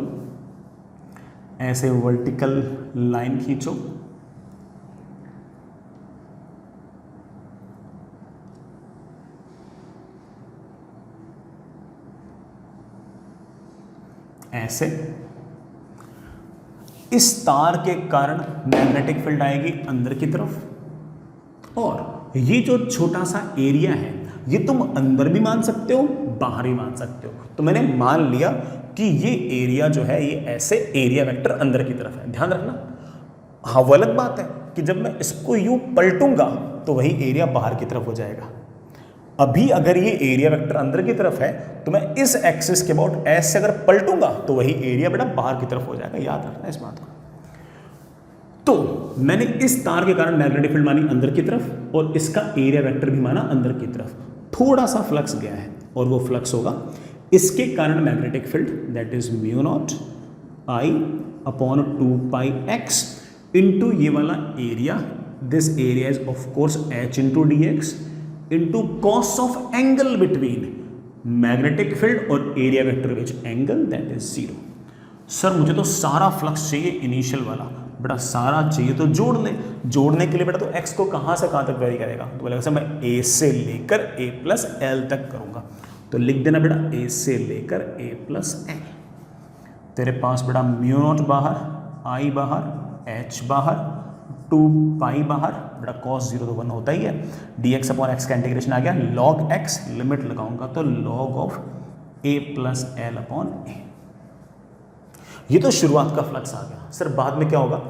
ऐसे वर्टिकल लाइन खींचो, ऐसे इस तार के कारण मैग्नेटिक फील्ड आएगी अंदर की तरफ, और ये जो छोटा सा एरिया है ये तुम अंदर भी मान सकते हो बाहर भी मान सकते हो। तो मैंने मान लिया कि ये एरिया जो है ये ऐसे एरिया वेक्टर अंदर की तरफ है, ध्यान रखना। हाँ वो अलग बात है कि जब मैं इसको यूं पलटूंगा तो वही एरिया बाहर की तरफ हो जाएगा। अभी अगर ये एरिया वेक्टर अंदर की तरफ है तो मैं इस एक्सिस के अबाउट ऐसे अगर पलटूंगा तो वही एरिया बेटा बाहर की तरफ हो जाएगा, याद रखना इस बात को। तो मैंने इस तार के कारण मैग्नेटिक फील्ड मानी अंदर की तरफ और इसका एरिया वेक्टर भी माना अंदर की तरफ। थोड़ा सा फ्लक्स गया है और वो फ्लक्स होगा इसके कारण magnetic field, that is mu not I upon 2πx into ये वाला एरिया, this area is of course h into D X into cos of angle between magnetic field और area vector which angle, that is 0। Sir मुझे तो सारा flux चाहिए initial वाला, बेटा सारा चाहिए तो जोड़ ले, जोड़ने के लिए बेटा तो x को कहाँ से कहाँ तक वेरी करेगा, तो बोलेगा सर मैं a से लेकर a प्लस एल तक करूँगा, तो लिख देना बेटा a से लेकर a प्लस एल। तेरे पास बेटा म्यू नॉट बाहर, i बाहर, h बाहर, 2π बाहर, बेटा cos 0 तो 1 होता ही है, dx अपॉन एक्स का इंटीग्रेशन आ गया, log x लिमिट लगाऊंगा तो log of a plus L upon A. ये तो शुरुआत का फ्लक्स आ गया। सर बाद में क्या होगा,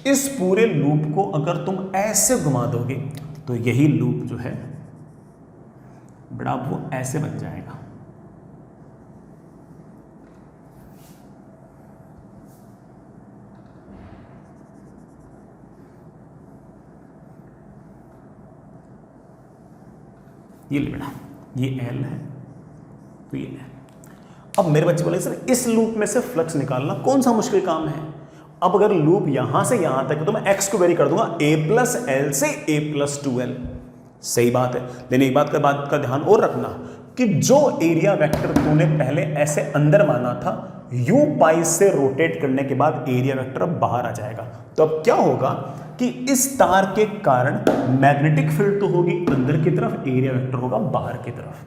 इस पूरे लूप को अगर तुम ऐसे घुमा दोगे तो यही लूप जो है बेटा वो ऐसे बन जाएगा। ये ले बेटा, ये एल है तो ये है। अब मेरे बच्चे बोले सर इस लूप में से फ्लक्स निकालना कौन सा मुश्किल काम है। अब अगर लूप यहां से यहां तक है तो मैं x को वेरी कर दूंगा a प्लस एल से a प्लस 2l, सही बात है। लेकिन एक बात का ध्यान और रखना कि जो एरिया वेक्टर तूने पहले ऐसे अंदर माना था u पाई से रोटेट करने के बाद एरिया वेक्टर अब बाहर आ जाएगा। तो अब क्या होगा कि इस तार के कारण मैग्नेटिक फील्ड तो होगी अंदर की तरफ, एरिया वेक्टर होगा बाहर की तरफ।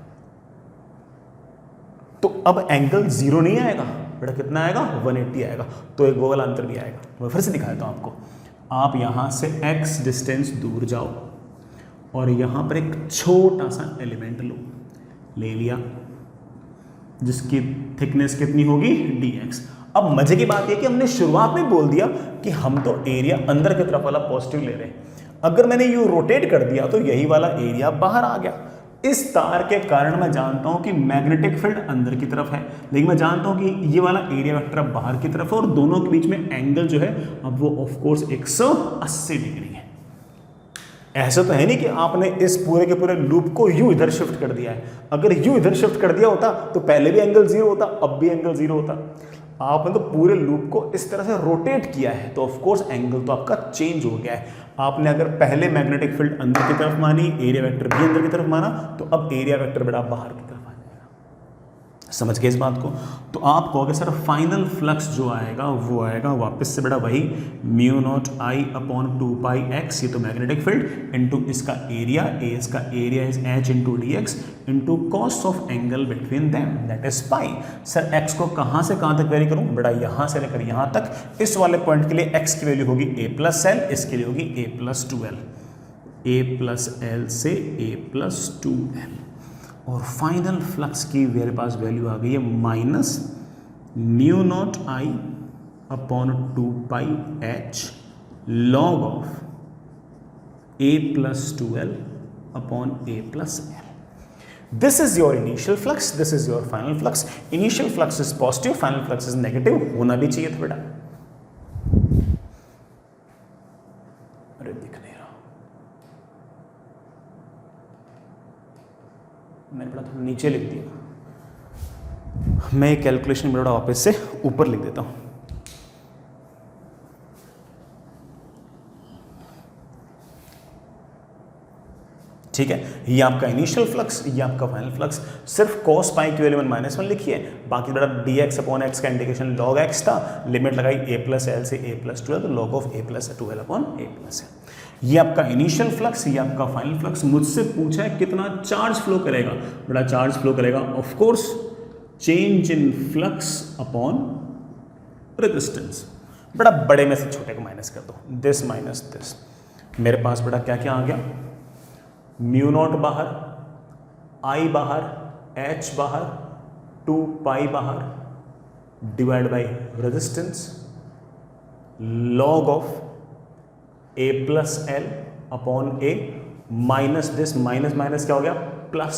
तो अब एंगल 0 नहीं आएगा बेटा, कितना आएगा 180 आएगा, तो एक वो वाला अंतर भी आएगा। मैं फिर से दिखा देता हूं आपको। आप यहां से x डिस्टेंस दूर जाओ और यहां पर एक छोटा सा एलिमेंट लो, ले लिया जिसकी थिकनेस कितनी होगी dx। अब मजे की बात यह कि हमने शुरुआत में बोल दिया कि हम तो एरिया अंदर की तरफ वाला पॉजिटिव ले रहे हैं। अगर मैंने यू रोटेट कर दिया तो यही वाला एरिया बाहर आ गया। इस तार के कारण मैं जानता हूं कि मैग्नेटिक फील्ड अंदर की तरफ है, लेकिन मैं जानता हूं कि ये वाला एरिया वेक्टर अब बाहर की तरफ है और दोनों के बीच में एंगल जो है अब वो ऑफ कोर्स 180 डिग्री है। ऐसा तो है नहीं कि आपने इस पूरे के पूरे लूप को यू इधर शिफ्ट कर दिया है। अगर यू इधर शिफ्ट कर दिया होता तो पहले भी एंगल 0 होता, अब भी एंगल 0 होता। आपने तो पूरे लूप को इस तरह से रोटेट किया है तो ऑफ कोर्स एंगल तो आपका चेंज हो गया है। आपने अगर पहले मैग्नेटिक फील्ड अंदर की तरफ मानी, एरिया वेक्टर भी अंदर की तरफ माना, तो अब एरिया वेक्टर बेटा बाहर की तरफ आ जाएगा। समझ गए इस बात को? तो आप कहोगे सर फाइनल फ्लक्स जो आएगा वो आएगा वापस से बेटा वही mu naught I upon 2πx, ये तो मैग्नेटिक फील्ड, इनटू इसका एरिया, ए इसका area is H into D X into cos of angle between them that is pi. Sir x को कहाँ से कहाँ तक वेरी करूँ बेटा? यहाँ से लेकर यहाँ तक। इस वाले पॉइंट के लिए एक्स की वैल्यू होगी ए प्लस एल, इसके लिए होगी ए प्लस 2l, ए प्लस एल से ए प्लस 2l। और फाइनल फ्लक्स की मेरे पास वैल्यू आ गई है minus mu naught I upon 2πh log of A plus 2l upon A plus L. This is your initial flux, this is your final flux. Initial flux is positive, final flux is negative, होना भी चाहिए था बेटा। अरे दिख नहीं रहा, मैंने बड़ा थोड़ा नीचे लिख दिया। मैं कैलकुलेशन बड़ा वापस से ऊपर लिख देता हूं। ठीक है, ये आपका इनिशियल फ्लक्स, ये आपका फाइनल फ्लक्स। सिर्फ cos पाई की वैल्यू -1 लिखिए, बाकी बड़ा dx अपॉन एक्स का इंडिकेशन log x था, लिमिट लगाई a प्लस एल से a प्लस 2l, तो log of a plus 2l upon a plus L. ये आपका इनिशियल फ्लक्स, ये आपका फाइनल फ्लक्स। मुझसे पूछा है कितना चार्ज फ्लो करेगा, बड़ा चार्ज फ्लो करेगा of course change in flux upon resistance. बड़ा बड़े में से छोटे को माइनस कर दो, दिस माइनस दिस। मेरे पास बड़ा क्या क्या आ गया, म्यू नॉट बाहर, आई बाहर, एच बाहर, 2π बाहर, divide by resistance, log of A plus L upon A, minus this, minus minus क्या हो गया plus,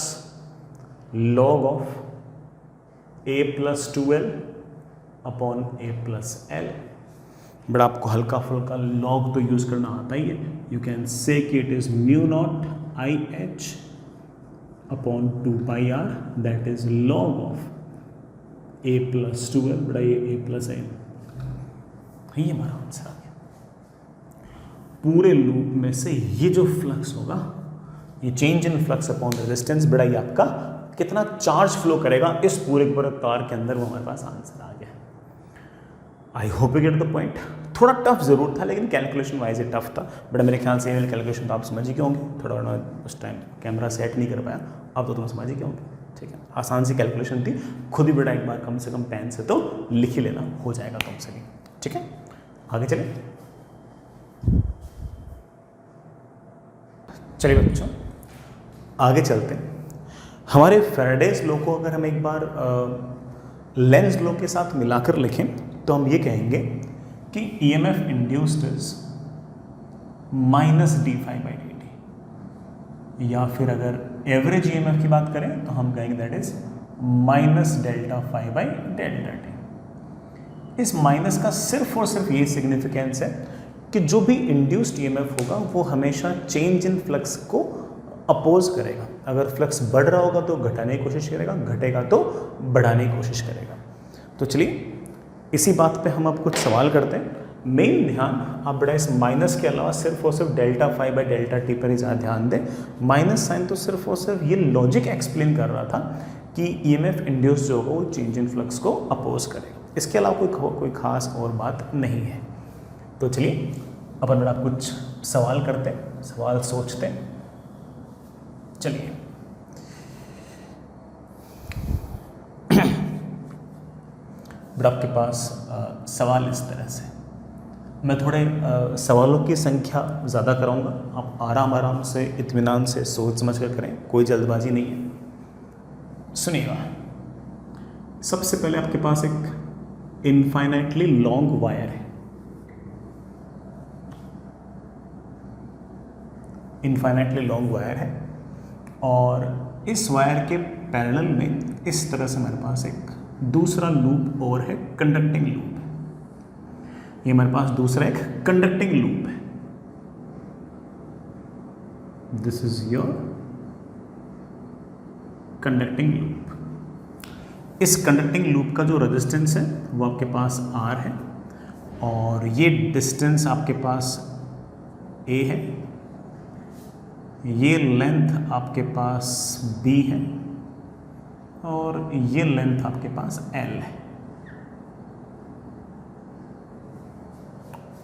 log of A plus 2l upon A plus L. बड़ा आपको हल्का फुल्का लॉग तो यूज करना आता ही है। यू कैन से कि it is mu not I H upon 2πr, that is log of A plus 2l, बड़ा ये ए प्लस एल, ये हमारा आंसर आ गया। पूरे लूप में से ये जो फ्लक्स होगा, ये change in flux upon resistance, बड़ा ये आपका कितना चार्ज फ्लो करेगा इस पूरे तार के अंदर, वो हमारे पास आंसर आ गया। I hope you get the point. थोड़ा टफ जरूर था, लेकिन कैलकुलेशन वाइज ये टफ था, बट मेरे ख्याल से ये वाली कैलकुलेशन तो आप समझ ही गए होंगे। थोड़ा मैं उस टाइम कैमरा सेट नहीं कर पाया, अब तो तुम समझ ही गए होंगे। ठीक है, आसान सी कैलकुलेशन थी, खुद ही बेटा एक बार कम से कम पेन से तो लिख ही लेना, हो जाएगा तुमसे भी। ठीक है, आगे चले। चलिए बच्चों आगे चलते हैं। हमारे फैराडेज लॉ को अगर हम एक बार लेंज लॉ के साथ मिलाकर लिखें तो हम ये कहेंगे कि EMF इंड्यूस्ड इज -d∅dt, या फिर अगर एवरेज EMF की बात करें तो हम कहेंगे दैट इज -ΔΦ/Δt। इस माइनस का सिर्फ और सिर्फ ये सिग्निफिकेंस है कि जो भी इंड्यूस्ड EMF होगा वो हमेशा चेंज इन फ्लक्स को अपोज करेगा। अगर फ्लक्स बढ़ रहा होगा तो घटाने की कोशिश करेगा, घटेगा तो बढ़ाने की कोशिश करेगा। तो चलिए इसी बात पे हम अब कुछ सवाल करते हैं। मेन ध्यान आप बड़ा इस माइनस के अलावा सिर्फ और सिर्फ ΔΦ/Δt पर ही ज़्यादा ध्यान दें। माइनस साइन तो सिर्फ और सिर्फ ये लॉजिक एक्सप्लेन कर रहा था कि EMF इंड्यूस जो होगा वो चेंज इन फ्लक्स को अपोज करेगा, इसके अलावा कोई खास और बात नहीं है। तो चलिए अपन बड़ा कुछ सवाल करते हैं, सवाल सोचते हैं। चलिए बड़ा आपके पास सवाल इस तरह से, मैं थोड़े सवालों की संख्या ज़्यादा कराऊंगा, आप आराम आराम से इत्मीनान से सोच समझ कर करें, कोई जल्दबाजी नहीं है। सुनिएगा, सबसे पहले आपके पास एक इनफाइनाइटली लॉन्ग वायर है, इनफाइनाइटली लॉन्ग वायर है, और इस वायर के पैरेलल में इस तरह से हमारे पास एक दूसरा लूप और है, कंडक्टिंग लूप है। ये हमारे पास दूसरा एक कंडक्टिंग लूप है। This is your conducting loop. इस कंडक्टिंग लूप का जो रेजिस्टेंस है वो आपके पास R है, और ये डिस्टेंस आपके पास A है, ये लेंथ आपके पास B है, और ये लेंथ आपके पास L है।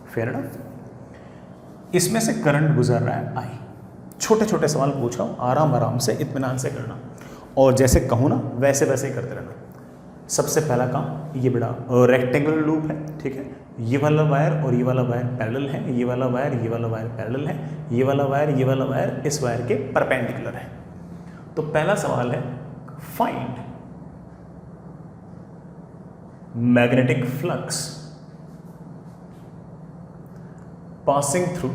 Fair enough. इसमें से करंट गुजर रहा है I। छोटे छोटे सवाल पूछ रहा हूँ, आराम आराम से इत्मीनान से करना, और जैसे कहूँ ना वैसे वैसे ही करते रहना। सबसे पहला काम, ये बड़ा रेक्टेंगुलर लूप है, ठीक है। ये वाला वायर और ये वाला वायर पैरेलल है, ये वाला वायर पैरेलल है, ये वाला वायर इस वायर के परपेंडिकुलर है। तो पहला सवाल है, find magnetic flux passing through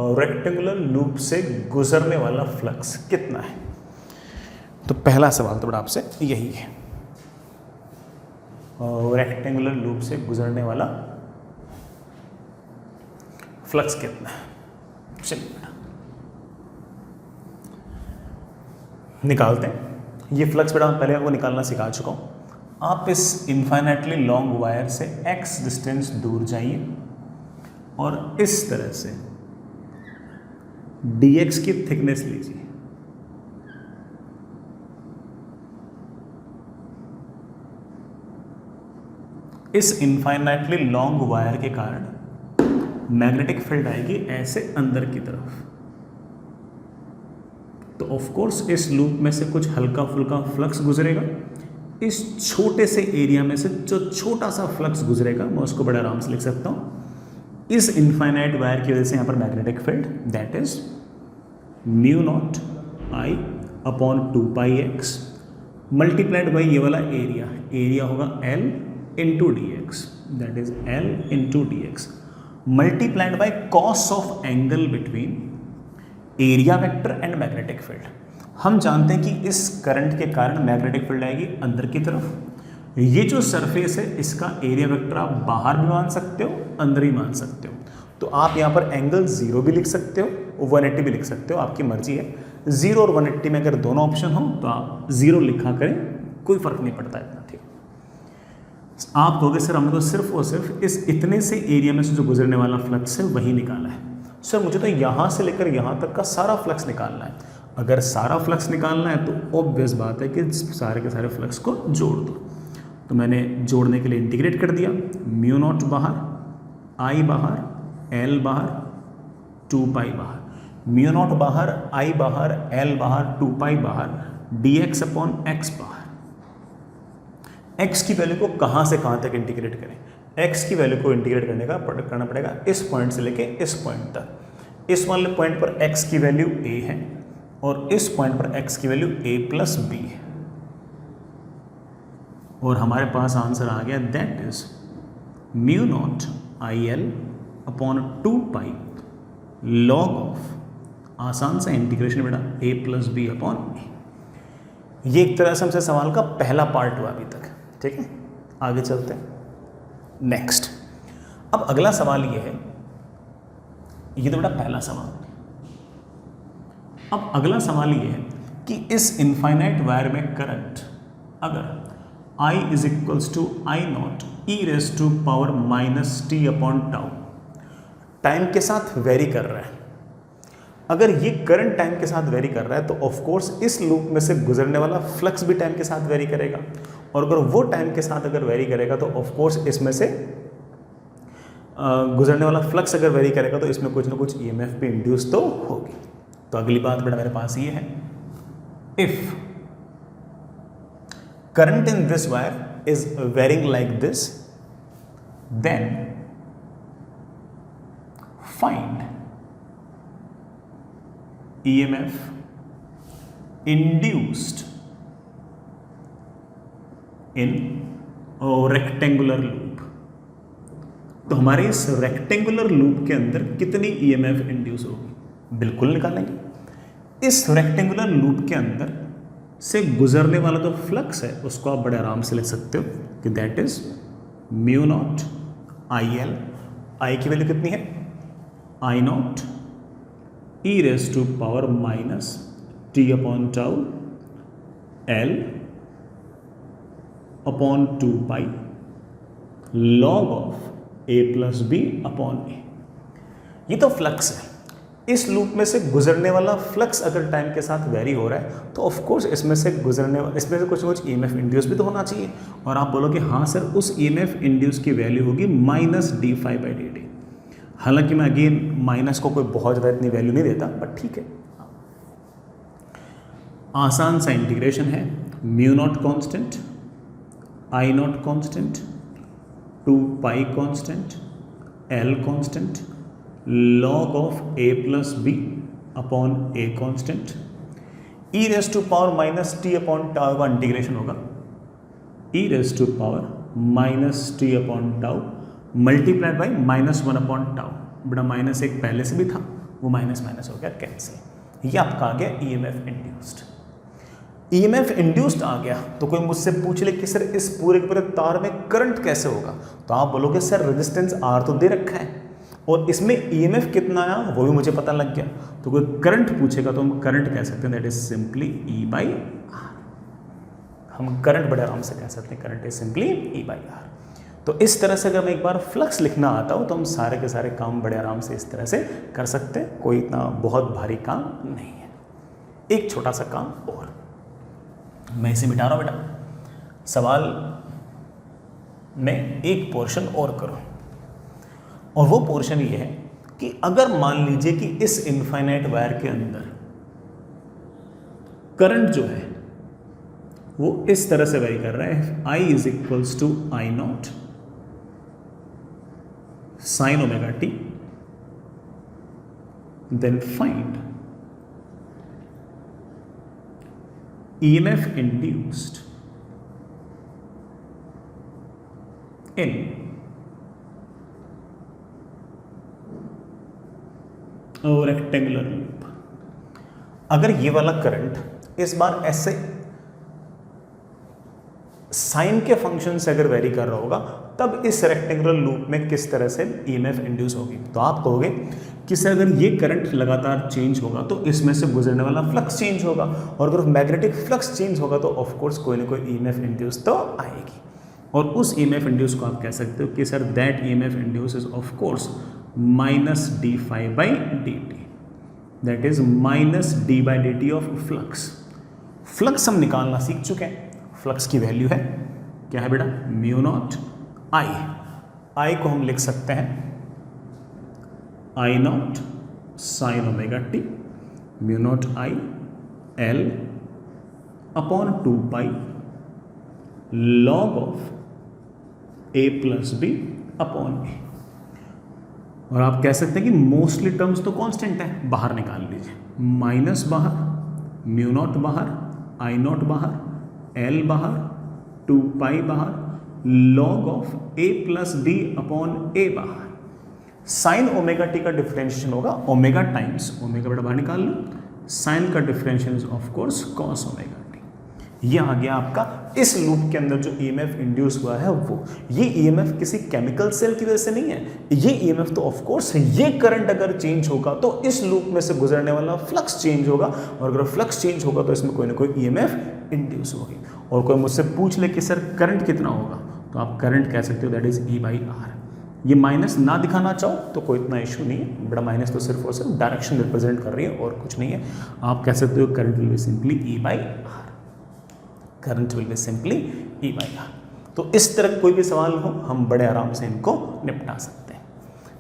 rectangular loop से गुजरने वाला फ्लक्स कितना है। तो पहला सवाल तो बड़ा आपसे यही है, रेक्टेंगुलर लूप से गुजरने वाला फ्लक्स कितना है। चलिए बेटा निकालते हैं। ये फ्लक्स बेटा पहले आपको निकालना सिखा चुका हूं। आप इस इनफाइनाइटली लॉन्ग वायर से x डिस्टेंस दूर जाइए और इस तरह से dx की थिकनेस लीजिए। इस इनफाइनाइटली लॉन्ग वायर के कारण मैग्नेटिक फील्ड आएगी ऐसे अंदर की तरफ। तो ऑफ कोर्स इस लूप में से कुछ हल्का फुल्का फ्लक्स गुजरेगा। इस छोटे से एरिया में से जो छोटा सा फ्लक्स गुजरेगा मैं उसको बड़े आराम से लिख सकता हूं, इस इनफाइनाइट वायर की वजह से यहां पर magnetic field that is mu not I upon 2πx multiplied by ये वाला एरिया होगा L into D x, that is L into D x multiplied by cos of angle between area vector and magnetic field. हम जानते हैं कि इस current के कारण मैग्नेटिक फील्ड आएगी अंदर की तरफ। ये जो सरफेस है इसका एरिया वेक्टर आप बाहर भी मान सकते हो, अंदर ही मान सकते हो। तो आप यहाँ पर एंगल 0 भी लिख सकते हो, 180 भी लिख सकते हो, आपकी मर्जी है। 0 और 180 में अगर दोनों ऑप्शन हो तो आप 0 लिखा करें, कोई फर्क नहीं पड़ता इतना, ठीक। आप कहोगे सर हमने तो सिर्फ और सिर्फ इस इतने से एरिया में से जो गुजरने वाला फ्लक्स है वही निकाला है। सर मुझे तो यहाँ से लेकर यहाँ तक का सारा फ्लक्स निकालना है। अगर सारा फ्लक्स निकालना है तो ऑब्वियस बात है कि सारे के सारे फ्लक्स को जोड़ दो। तो मैंने जोड़ने के लिए इंटीग्रेट कर दिया, म्यू नॉट बाहर, I बाहर, L बाहर, 2π बाहर, म्यू नॉट बाहर, I बाहर, L बाहर, 2π बाहर, dx अपॉन x बाहर। x की वैल्यू को कहाँ से कहाँ तक इंटीग्रेट करें। x की वैल्यू को इंटीग्रेट करना पड़ेगा इस पॉइंट से लेके इस पॉइंट तक। इस वाले पॉइंट पर x की वैल्यू a है और इस पॉइंट पर x की वैल्यू a प्लस b है, और हमारे पास आंसर आ गया that is mu not IL upon 2π log of, आसान सा इंटीग्रेशन बेटा, a plus B upon A. ये एक तरह से हमसे सवाल का पहला पार्ट हुआ अभी तक, ठीक है। आगे चलते हैं नेक्स्ट। अब अगला सवाल ये है, ये तो बेटा पहला सवाल। अब अगला सवाल ये है कि इस इनफाइनाइट वायर में करंट अगर I is equals to I not e raise to power minus T upon tau time के साथ वेरी कर रहा है। अगर ये करंट टाइम के साथ वेरी कर रहा है तो ऑफ कोर्स इस लूप में से गुजरने वाला फ्लक्स भी टाइम के साथ वेरी करेगा, और अगर वो टाइम के साथ अगर वेरी करेगा तो ऑफ कोर्स इसमें से गुजरने वाला फ्लक्स अगर वेरी करेगा तो इसमें कुछ ना कुछ EMF भी इंड्यूस तो होगी। तो अगली बात बेटा मेरे पास ये है, if current in this wire is varying like this, then find EMF induced in a rectangular loop। तो हमारे इस रेक्टेंगुलर लूप के अंदर कितनी EMF इंड्यूस होगी, बिल्कुल निकालेंगे। इस रेक्टेंगुलर लूप के अंदर से गुजरने वाला जो फ्लक्स है उसको आप बड़े आराम से लिख सकते हो कि that is mu not IL, I की वैल्यू कितनी है I not e raise to power minus T upon tau L upon 2π log of A plus B upon A. ये तो फ्लक्स है। इस लूप में से गुजरने वाला फ्लक्स अगर टाइम के साथ वेरी हो रहा है तो ऑफ कोर्स इसमें से कुछ ईएमएफ इंड्यूस भी तो होना चाहिए। और आप बोलोगे हाँ सर, उस ईएमएफ इंड्यूस की वैल्यू होगी minus D phi by D t. हालांकि मैं अगेन माइनस को कोई बहुत ज़्यादा इतनी वैल्यू नहीं देता, बट ठीक है, आसान सा इंटीग्रेशन है। Mu not constant, I not constant, 2 pi constant, L constant, log of A plus B upon A constant, E raise to power minus T upon tau का इंटीग्रेशन होगा, E raise to power minus T upon tau multiplied by -1 upon tau. बड़ा minus एक पहले से भी था, वो minus minus हो गया कैंसिल। ये आपका आ गया ईएमएफ इंड्यूस्ड। ईएमएफ इंड्यूस्ड आ गया तो कोई मुझसे पूछ ले कि सर इस पूरे के पूरे तार में करंट कैसे होगा, तो आप बोलोगे सर रेजिस्टेंस आर तो दे रखा है और इसमें ईएमएफ कितना आया वो भी मुझे पता लग गया। तो कोई करंट पूछेगा तो हम करंट कह सकते हैं, that is simply E by R. हम करंट बड़े आराम से कह सकते हैं, current is simply E by R. तो इस तरह से अगर मैं एक बार फ्लक्स लिखना आता हो तो हम सारे के सारे काम बड़े आराम से इस तरह से कर सकते हैं, कोई इतना बहुत भारी काम नहीं है। एक छोटा सा काम और, मैं इसे मिटा रहा हूँ बेटा, सवाल में एक पोर्शन और करो, और वो पोर्शन ये है कि अगर मान लीजिए कि इस इनफाइनाइट वायर के अंदर करंट जो है वो इस तरह से वेरी कर रहा है, I is equals to I not sine omega t, then find EMF induced in rectangular loop. अगर ये वाला करंट इस बार ऐसे साइन के फंक्शन से अगर वेरी कर रहा होगा तब इस रेक्टेंगुलर लूप में किस तरह से ईएमएफ इंड्यूस होगी। तो आप कहोगे कि सर अगर ये करंट लगातार चेंज होगा तो इसमें से गुजरने वाला फ्लक्स चेंज होगा, और अगर मैग्नेटिक फ्लक्स चेंज होगा तो ऑफ कोर्स कोई ना कोई ईएमएफ इंड्यूस तो आएगी। और उस ईएमएफ इंड्यूस को आप कह सकते हो कि sir that EMF induce is of course minus D phi by D t, that is minus d by D t of flux. Flux हम निकालना सीख चुके हैं। फ्लक्स की वैल्यू है क्या है बेटा, म्यू नॉट आई। आई को हम लिख सकते हैं I not sine omega T, mu not I L upon 2 pi log of A plus B upon A. और आप कह सकते हैं कि मोस्टली टर्म्स तो कांस्टेंट है, बाहर निकाल लीजिए, माइनस बाहर, म्यू नॉट बाहर, आई नॉट बाहर, एल बाहर, 2 पाई बाहर, log of A plus B upon A बाहर। साइन ओमेगा टी का डिफरेंशिएशन होगा ओमेगा टाइम्स, ओमेगा बड़ा बाहर निकाल लो, साइन का differentiation is of course cos omega T. ये आ गया आपका इस लूप के अंदर जो ईएमएफ इंड्यूस हुआ है वो। ये ईएमएफ किसी केमिकल सेल की वजह से नहीं है, ये ईएमएफ तो ऑफ कोर्स ये करंट अगर चेंज होगा तो इस लूप में से गुजरने वाला फ्लक्स चेंज होगा, और अगर फ्लक्स चेंज होगा तो इसमें कोई ना कोई ईएमएफ इंड्यूस होगी। और कोई मुझसे पूछ ले कि सर करंट कितना होगा, तो आप करंट कह सकते हो that is E by R. ये माइनस ना दिखाना चाहो तो कोई इतना इशू नहीं है, बड़ा माइनस तो सिर्फ और सिर्फ डायरेक्शन रिप्रेजेंट कर रही है और कुछ नहीं है। आप कह सकते हो current will be simply E by R, current will be simply E by R. तो इस तरह कोई भी सवाल हो हम बड़े आराम से इनको निपटा सकते हैं।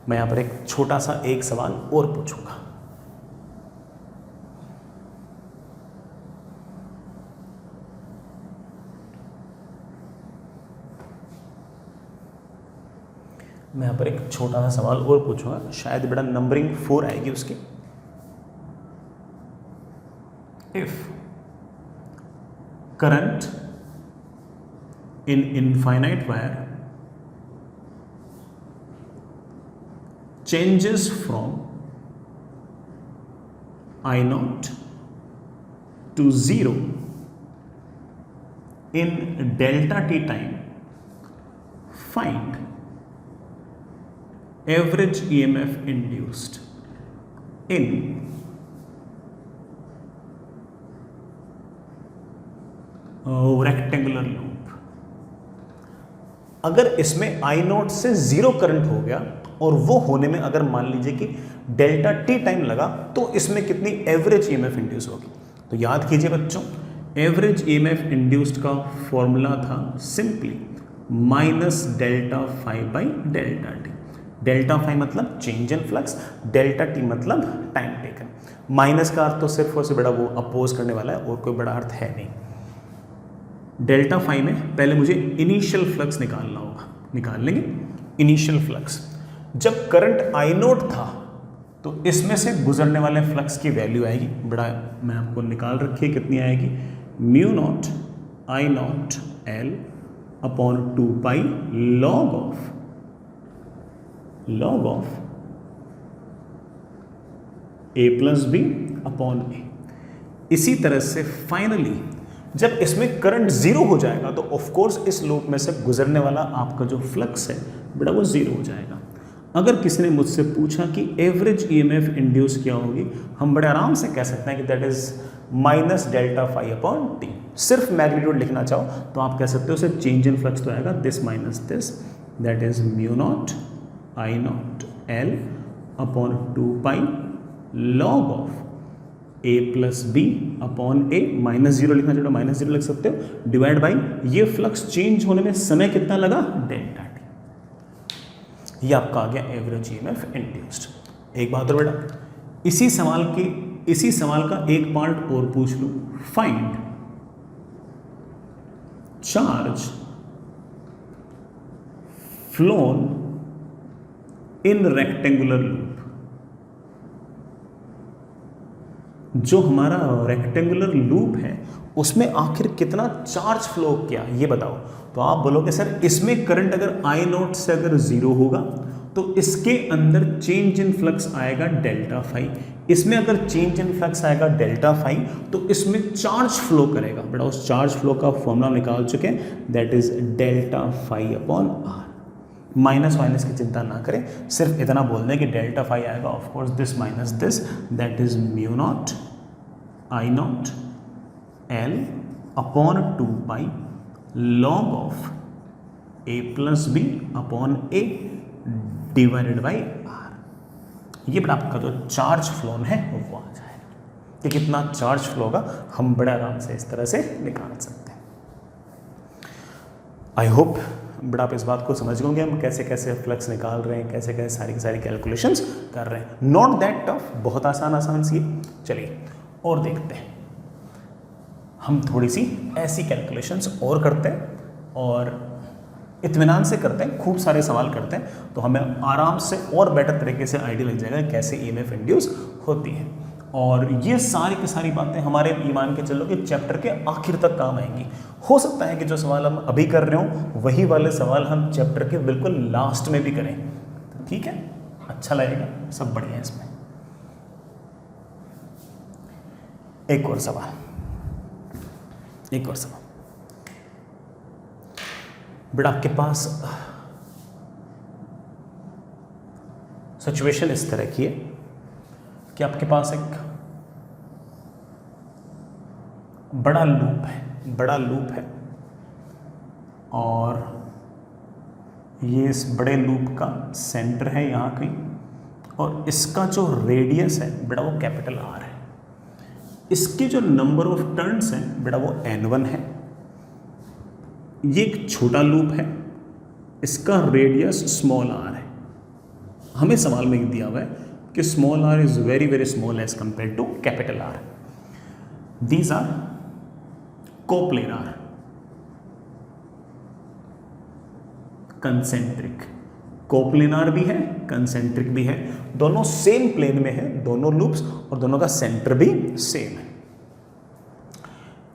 मैं यहाँ पर एक छोटा सा एक सवाल और पूछूंगा। मैं यहाँ पर एक छोटा सा सवाल और पूछूंगा, शायद बड़ा नंबरिंग 4 आएगी उसकी। If current in infinite wire changes from I naught to 0 in delta t time, find average EMF induced in rectangular loop। अगर इसमें आई नोट से 0 करंट हो गया और वो होने में अगर मान लीजिए कि डेल्टा टी टाइम लगा, तो इसमें कितनी एवरेज ईएमएफ इंड्यूस होगी। तो याद कीजिए बच्चों, एवरेज ईएमएफ इंड्यूस्ड का फॉर्मूला था simply minus delta phi by delta T. Delta phi मतलब change in flux, delta T मतलब टाइम टेकन। माइनस का अर्थ तो सिर्फ और सिर्फ बड़ा वो अपोज करने वाला है और कोई बड़ा अर्थ है नहीं। डेल्टा फाइव में पहले मुझे इनिशियल फ्लक्स निकालना होगा, निकाल लेंगे इनिशियल फ्लक्स। जब करंट आई नोट था तो इसमें से गुजरने वाले फ्लक्स की वैल्यू आएगी, बड़ा मैं आपको निकाल रखी है, कितनी आएगी, mu not I not L upon 2 pi log of A plus B upon A. इसी तरह से फाइनली जब इसमें करंट 0 हो जाएगा तो ऑफ कोर्स इस लूप में से गुजरने वाला आपका जो फ्लक्स है बेटा वो 0 हो जाएगा। अगर किसी ने मुझसे पूछा कि एवरेज ईएमएफ इंड्यूस क्या होगी, हम बड़े आराम से कह सकते हैं कि that is minus delta phi upon T. सिर्फ मैग्नीट्यूड लिखना चाहो तो आप कह सकते हो सिर्फ चेंज इन फ्लक्स तो आएगा this minus this, that is mu not I not L upon 2 pi log of A plus B upon A. Minus 0 लिखना चाहो माइनस 0 लिख सकते हो, डिवाइड बाई ये फ्लक्स चेंज होने में समय कितना लगा, डेल्टा टी। ये आपका आ गया एवरेज ईएमएफ इंड्यूस्ड। एक बात और बेटा, इसी सवाल का एक पार्ट और पूछ लूं, find charge flown in rectangular loop. जो हमारा रेक्टेंगुलर लूप है उसमें आखिर कितना चार्ज फ्लो किया ये बताओ। तो आप बोलोगे सर इसमें करंट अगर आई नोट से अगर 0 होगा तो इसके अंदर चेंज इन फ्लक्स आएगा डेल्टा फाइव। इसमें अगर चेंज इन फ्लक्स आएगा डेल्टा फाइव तो इसमें चार्ज फ्लो करेगा। बेटा उस चार्ज फ्लो का फॉर्मूला निकाल चुके हैं, that is delta phi upon R. Minus minus की चिंता ना करें, सिर्फ इतना बोल दें कि डेल्टा फाइव आएगा of course this minus this, that is mu not I not L upon 2 pi log of A plus B upon A divided by R. ये बड़ा आपका जो चार्ज फ्लोन है वो आ जाएगा कि कितना चार्ज फ्लो होगा, हम बड़े आराम से इस तरह से निकाल सकते हैं। आई होप बड़ा आप इस बात को समझ गए होंगे हम कैसे कैसे फ्लक्स निकाल रहे हैं, कैसे कैसे सारी की सारी कैलकुलेशंस कर रहे हैं। नॉट दैट टफ, बहुत आसान सी। चलिए और देखते हैं, हम थोड़ी सी ऐसी कैलकुलेशंस और करते हैं और इत्मीनान से करते हैं, खूब सारे सवाल करते हैं तो हमें आराम से और बेटर तरीके से आइडिया लग जाएगा कैसे ईएमएफ इंड्यूस होती है। और ये सारी की सारी बातें हमारे ईमान के चलो कि चैप्टर के आखिर तक काम आएंगी। हो सकता है कि जो सवाल हम अभी कर रहे हो वही वाले सवाल हम चैप्टर के बिल्कुल लास्ट में भी करें, ठीक है, अच्छा लगेगा, सब बढ़िया है इसमें। एक और सवाल बेटा, आपके पास सिचुएशन इस तरह की है कि आपके पास एक बड़ा लूप है और ये इस बड़े लूप का सेंटर है यहाँ कहीं, और इसका जो रेडियस है बेटा वो कैपिटल आर है। इसके जो नंबर ऑफ टर्न्स हैं बेटा वो n1 है। ये एक छोटा लूप है, इसका रेडियस स्मॉल आर है। हमें सवाल में दिया हुआ है कि small r is very very small as compare to capital R. These are coplanar, concentric. Coplanar भी है, कंसेंट्रिक भी है, दोनों सेम प्लेन में है दोनों लूप्स, और दोनों का सेंटर भी सेम है।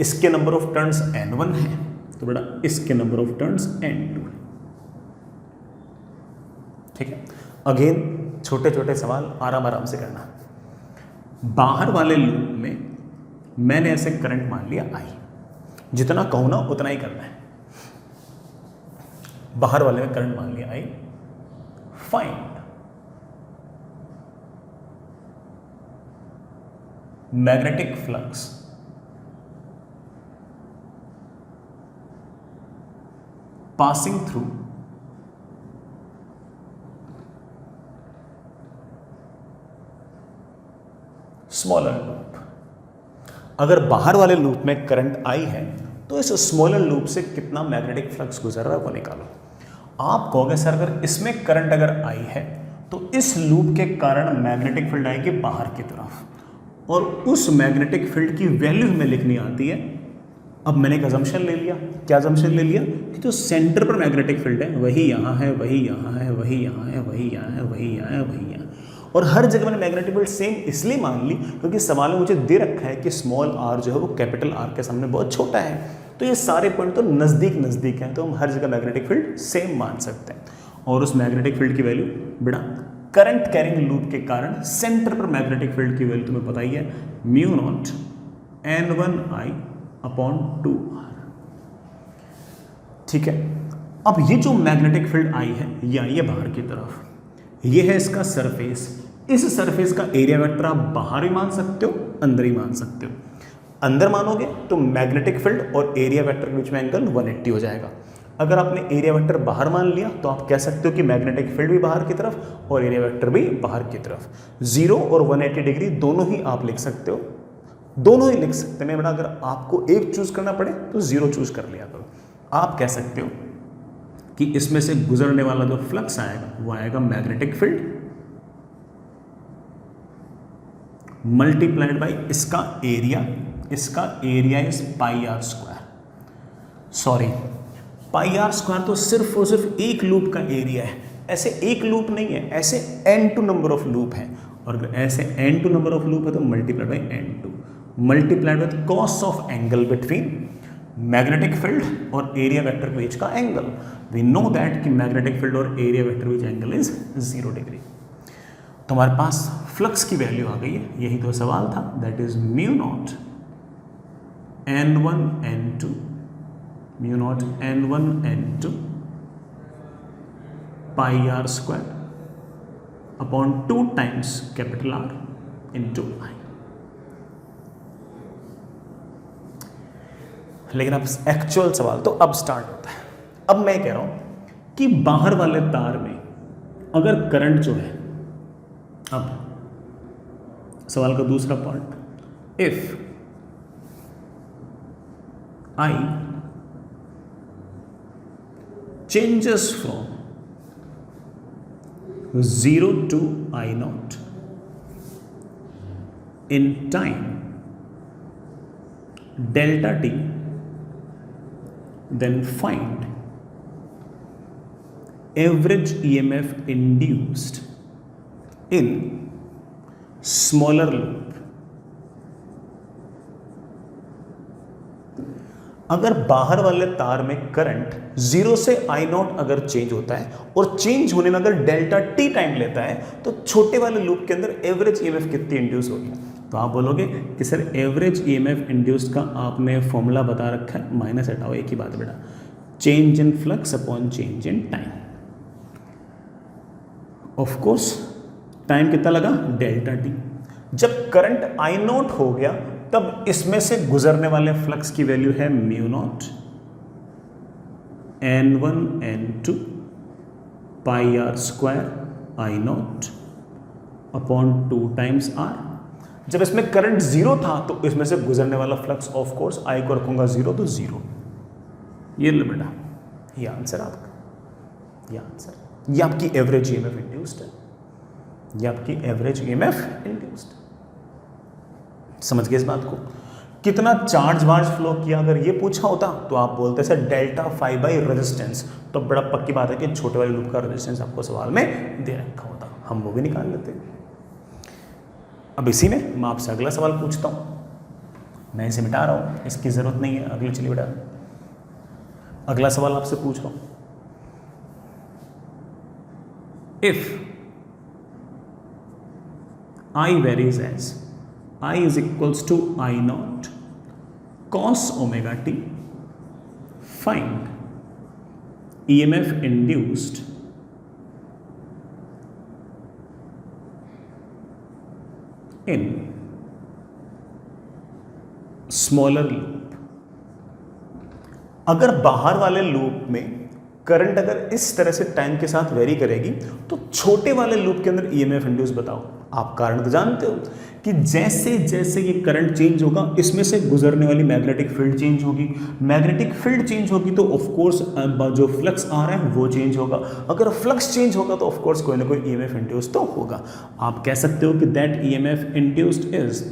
इसके नंबर ऑफ टर्न्स n1 है तो बेटा इसके नंबर ऑफ टर्न्स n2 है। ठीक है, अगेन छोटे छोटे सवाल आराम से करना। बाहर वाले लूप में मैंने ऐसे करंट मान लिया I, जितना कहूं ना उतना ही करना है। बाहर वाले में करंट मान लिया I, find magnetic flux passing through smaller loop. अगर बाहर वाले लूप में करंट आई है तो इस स्मॉलर लूप से कितना मैग्नेटिक फ्लक्स गुजर रहा है वो निकालो। आप कहोगे सर अगर इसमें करंट अगर आई है तो इस लूप के कारण मैग्नेटिक फील्ड आएगी बाहर की तरफ और उस मैग्नेटिक फील्ड की वैल्यू हमें लिखनी आती है। अब मैंने एक अजम्पशन ले लिया। क्या अजम्पशन ले लिया कि जो सेंटर पर मैग्नेटिक फील्ड है वही यहाँ है, वही यहाँ है, वही यहाँ है, वही यहाँ है, वही यहाँ है, वही यहाँ। और हर जगह मैंने मैग्नेटिक फील्ड सेम इसलिए मान ली क्योंकि सवाल में मुझे दे रखा है कि स्मॉल आर जो है वो कैपिटल आर के सामने बहुत छोटा है, तो ये सारे पॉइंट तो नज़दीक नज़दीक हैं, तो हम हर जगह मैग्नेटिक फील्ड सेम मान सकते हैं। और उस मैग्नेटिक फील्ड की वैल्यू बेटा करंट कैरिंग लूप के कारण सेंटर पर मैग्नेटिक फील्ड की वैल्यू तुम्हें पता ही है, mu not N1I upon 2R। ठीक है, अब ये जो मैग्नेटिक फील्ड आई है ये आई है बाहर की तरफ, ये है इसका सरफेस। इस सरफेस का एरिया वेक्टर आप बाहर भी मान सकते हो, अंदर ही मान सकते हो। अंदर मानोगे तो मैग्नेटिक फील्ड और एरिया वेक्टर के बीच में एंगल 180 हो जाएगा। अगर आपने एरिया वेक्टर बाहर मान लिया तो आप कह सकते हो कि मैग्नेटिक फील्ड भी बाहर की तरफ और एरिया वेक्टर भी बाहर की तरफ। 0 और 180 डिग्री दोनों ही आप लिख सकते हो, दोनों ही लिख सकते हैं। बेटा अगर आपको एक चूज करना पड़े तो 0 चूज कर लिया करो। आप कह सकते हो कि इसमें से गुजरने वाला जो फ्लक्स आएगा वो आएगा मैग्नेटिक फील्ड मल्टीप्लाइड बाई इसका area is pi are square. Sorry, pi are square तो सिर्फ और सिर्फ एक लूप का एरिया है, ऐसे एक लूप नहीं है, ऐसे n2 नंबर ऑफ लूप है। और अगर ऐसे n2 नंबर ऑफ लूप है तो multiplied by n2 multiplied with cos of angle between magnetic field और एरिया वेक्टर के बीच का एंगल। वी नो दैट कि मैग्नेटिक फील्ड और एरिया वेक्टर के बीच एंगल इज 0 डिग्री। तो हमारे पास फ्लक्स की वैल्यू आ गई है, यही तो सवाल था। That is mu not N1 N2 mu not N1 N2 pi are square upon 2 times capital R into I। लेकिन अब एक्चुअल सवाल तो अब स्टार्ट होता है। अब मैं कह रहा हूं कि बाहर वाले तार में अगर करंट जो है, अब सवाल का दूसरा part, if I changes from 0 to I0 in time delta t, then find average EMF induced in smaller loop। अगर बाहर वाले तार में करंट 0 से I0 अगर चेंज होता है और चेंज होने में अगर डेल्टा टी टाइम लेता है तो छोटे वाले लूप के अंदर एवरेज ईएमएफ कितनी इंड्यूस होगी। तो आप बोलोगे कि सर एवरेज ईएमएफ इंड्यूस्ड का आपने फॉर्मूला बता रखा है, माइनस हटाओ, एक ही बात बेटा, change in flux upon change in time. Of course time कितना लगा, डेल्टा टी। जब करंट I0 हो गया तब इसमें से गुजरने वाले फ्लक्स की वैल्यू है mu not N1 N2 pi are square I0 upon 2 times R। जब इसमें करंट 0 था तो इसमें से गुजरने वाला फ्लक्स ऑफ कोर्स I को रखूंगा 0 तो 0। ये लो बेटा, ये आंसर आपका, ये आंसर, ये आपकी एवरेज ईएमएफ इंड्यूस्ड है, ये आपकी एवरेज ईएमएफ इंड्यूस्ड। समझ गए इस बात को। कितना चार्ज वार्ज फ्लो किया अगर ये पूछा होता तो आप बोलते sir delta phi by resistance, तो बड़ा पक्की बात है कि छोटे वाले लूप का रेजिस्टेंस आपको सवाल में दे रखा होता, हम वो भी निकाल लेते। अब इसी में मैं आपसे अगला सवाल पूछता हूं, मैं इसे मिटा रहा हूं, इसकी जरूरत नहीं है, अगले चलिए बेटा अगला सवाल आपसे पूछ रहा हूं। If I varies as I is equals to I0 cos omega t, find EMF induced in smaller loop। अगर बाहर वाले लूप में करंट अगर इस तरह से टाइम के साथ वेरी करेगी तो छोटे वाले लूप के अंदर ईएमएफ इंड्यूस बताओ। आप कारण तो जानते हो कि जैसे जैसे ये करंट चेंज होगा इसमें से गुजरने वाली मैग्नेटिक फील्ड चेंज होगी, मैग्नेटिक फील्ड चेंज होगी तो ऑफ कोर्स जो फ्लक्स आ रहा है वो चेंज होगा, अगर फ्लक्स चेंज होगा तो ऑफ कोर्स कोई ना कोई ईएमएफ इंड्यूस तो होगा। आप कह सकते हो कि that EMF induced is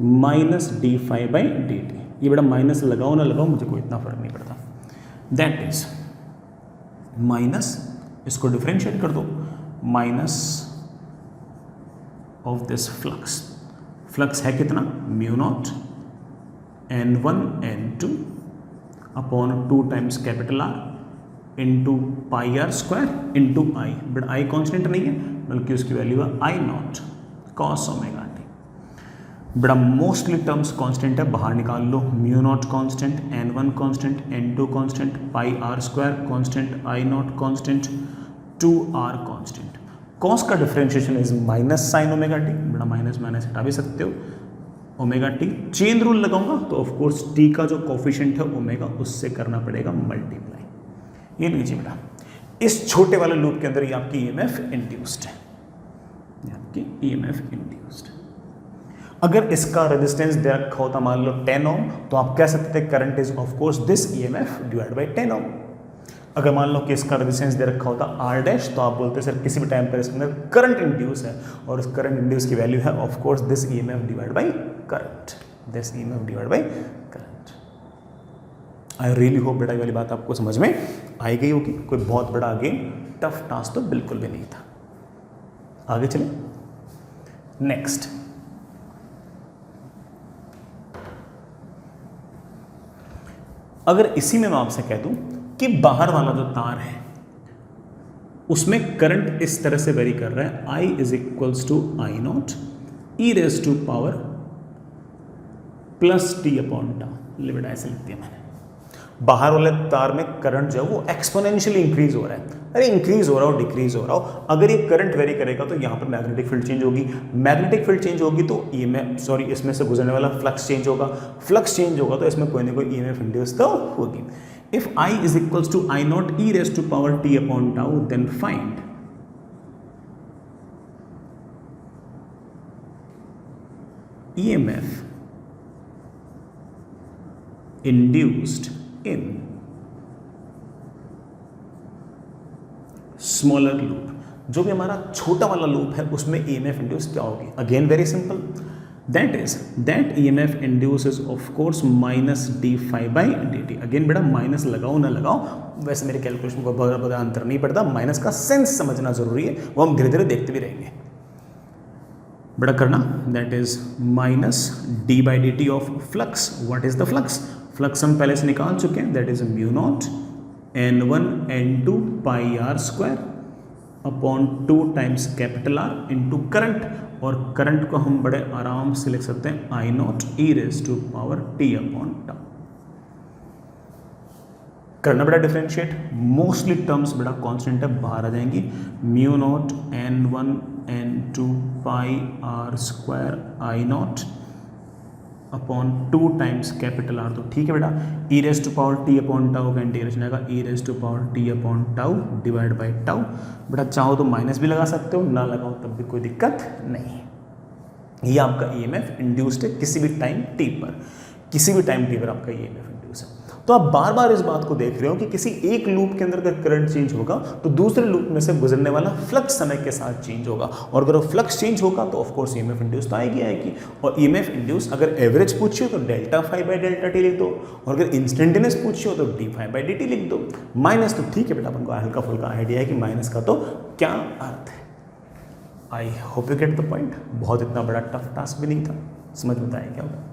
minus D phi by D t. ये बड़ा माइनस लगाओ ना लगाओ मुझे कोई इतना फर्क नहीं पड़ता। दैट इज माइनस, इसको डिफरेंशिएट कर दो, minus of this flux. Flux है कितना, mu not n1 n2 upon 2 times capital R into pi are square into I, but I constant नहीं है बल्कि उसकी वैल्यू है I not cos omega T. बड़ा मोस्टली टर्म्स कांस्टेंट है, बाहर निकाल लो, mu not constant, n1 constant, n2 constant, pi are square constant, I not constant, 2r constant. Cos का differentiation is minus sine omega T, बड़ा minus minus हटा भी सकते हो, ओमेगा टी। चेन रूल लगाऊंगा तो ऑफ कोर्स टी का जो कोफिशिएंट है ओमेगा उससे करना पड़ेगा मल्टीप्लाई। ये लीजिए बेटा, इस छोटे वाले लूप के अंदर ये आपकी ईएमएफ इंड्यूस्ड है, आपकी ईएमएफ इंड्यूस्ड। अगर इसका रेजिस्टेंस दे रखा होता मान लो 10 ओम, तो आप कह सकते थे current is of course this EMF divide by 10 ओम। अगर मान लो कि इसका रेजिस्टेंस दे रखा होता आर डैश, तो आप बोलते सर किसी भी टाइम पर इसके अंदर करंट इंड्यूस है और उस करंट इंड्यूस की वैल्यू है of course this EMF divide by current, this EMF divide by current. I really hope बेटा ये वाली बात आपको समझ में आई गई होगी। कोई बहुत बड़ा आगे टफ टास्क तो बिल्कुल भी नहीं था। आगे चले नेक्स्ट। अगर इसी में मैं आपसे कह दूं कि बाहर वाला जो तार है उसमें करंट इस तरह से वेरी कर रहा है, I is equals to I not E raise to power plus T upon tau, limit ऐसे लिख दिया मैंने। बाहर वाले तार में करंट जो है वो एक्सपोनेंशियली इंक्रीज हो रहा है, अरे इंक्रीज हो रहा हो डिक्रीज हो रहा हो, अगर ये करंट वेरी करेगा तो यहाँ पर मैग्नेटिक फील्ड चेंज होगी, मैग्नेटिक फील्ड चेंज होगी तो इसमें से गुजरने वाला फ्लक्स चेंज होगा, फ्लक्स चेंज होगा तो इसमें कोई ना कोई ईएमएफ इंड्यूस तो होगी। If I is equals to I naught e raised to power t upon tau, then find EMF induced in smaller loop। जो भी हमारा छोटा वाला लूप है उसमें EMF इंड्यूस क्या होगी, again very simple, that is that EMF induces of course minus d phi by dt। Again बेटा माइनस लगाओ ना लगाओ, वैसे मेरे कैलकुलेशन को बहुत बड़ा अंतर नहीं पड़ता, माइनस का सेंस समझना जरूरी है, वो हम धीरे धीरे देखते भी रहेंगे। बड़ा करना, that is minus d by dt of flux। what is the flux? Flux हम पहले से निकाल चुके हैं, that is mu not n1 n2 pi are square upon 2 times capital R into current, और करंट को हम बड़े आराम से लिख सकते हैं I not E raise to power T upon tau. करना बड़ा डिफरेंशिएट, मोस्टली टर्म्स बड़ा कांस्टेंट है बाहर आ जाएंगी, mu not n1 n2 pi are square I not upon 2 times capital are, तो ठीक है बेटा, E raise to power T upon tau का इंटीग्रेशन आएगा E raise to power T upon tau divide by tau. बेटा चाहो तो minus भी लगा सकते हो, ना लगाओ तब भी कोई दिक्कत नहीं। ये आपका ईएमएफ इंड्यूस्ड है किसी भी टाइम टी पर, किसी भी टाइम टी पर आपका ईएमएफ इंड्यूस है। तो आप बार बार इस बात को देख रहे हो कि किसी एक लूप के अंदर अगर करंट चेंज होगा तो दूसरे लूप में से गुजरने वाला फ्लक्स समय के साथ चेंज होगा, और अगर वो फ्लक्स चेंज होगा तो ऑफ कोर्स ईएमएफ इंड्यूस तो आएगी। और ईएमएफ इंड्यूस अगर एवरेज पूछी हो तो delta phi by delta t लिख दो, और अगर इंस्टेंटेनियस पूछी हो तो d phi by D T लिख दो। माइनस तो ठीक है बेटा, अपन को हल्का फुल्का आइडिया है कि माइनस का तो क्या अर्थ है। I hope you get the point. बहुत इतना बड़ा टफ टास्क भी नहीं था, समझ में आया क्या होगा।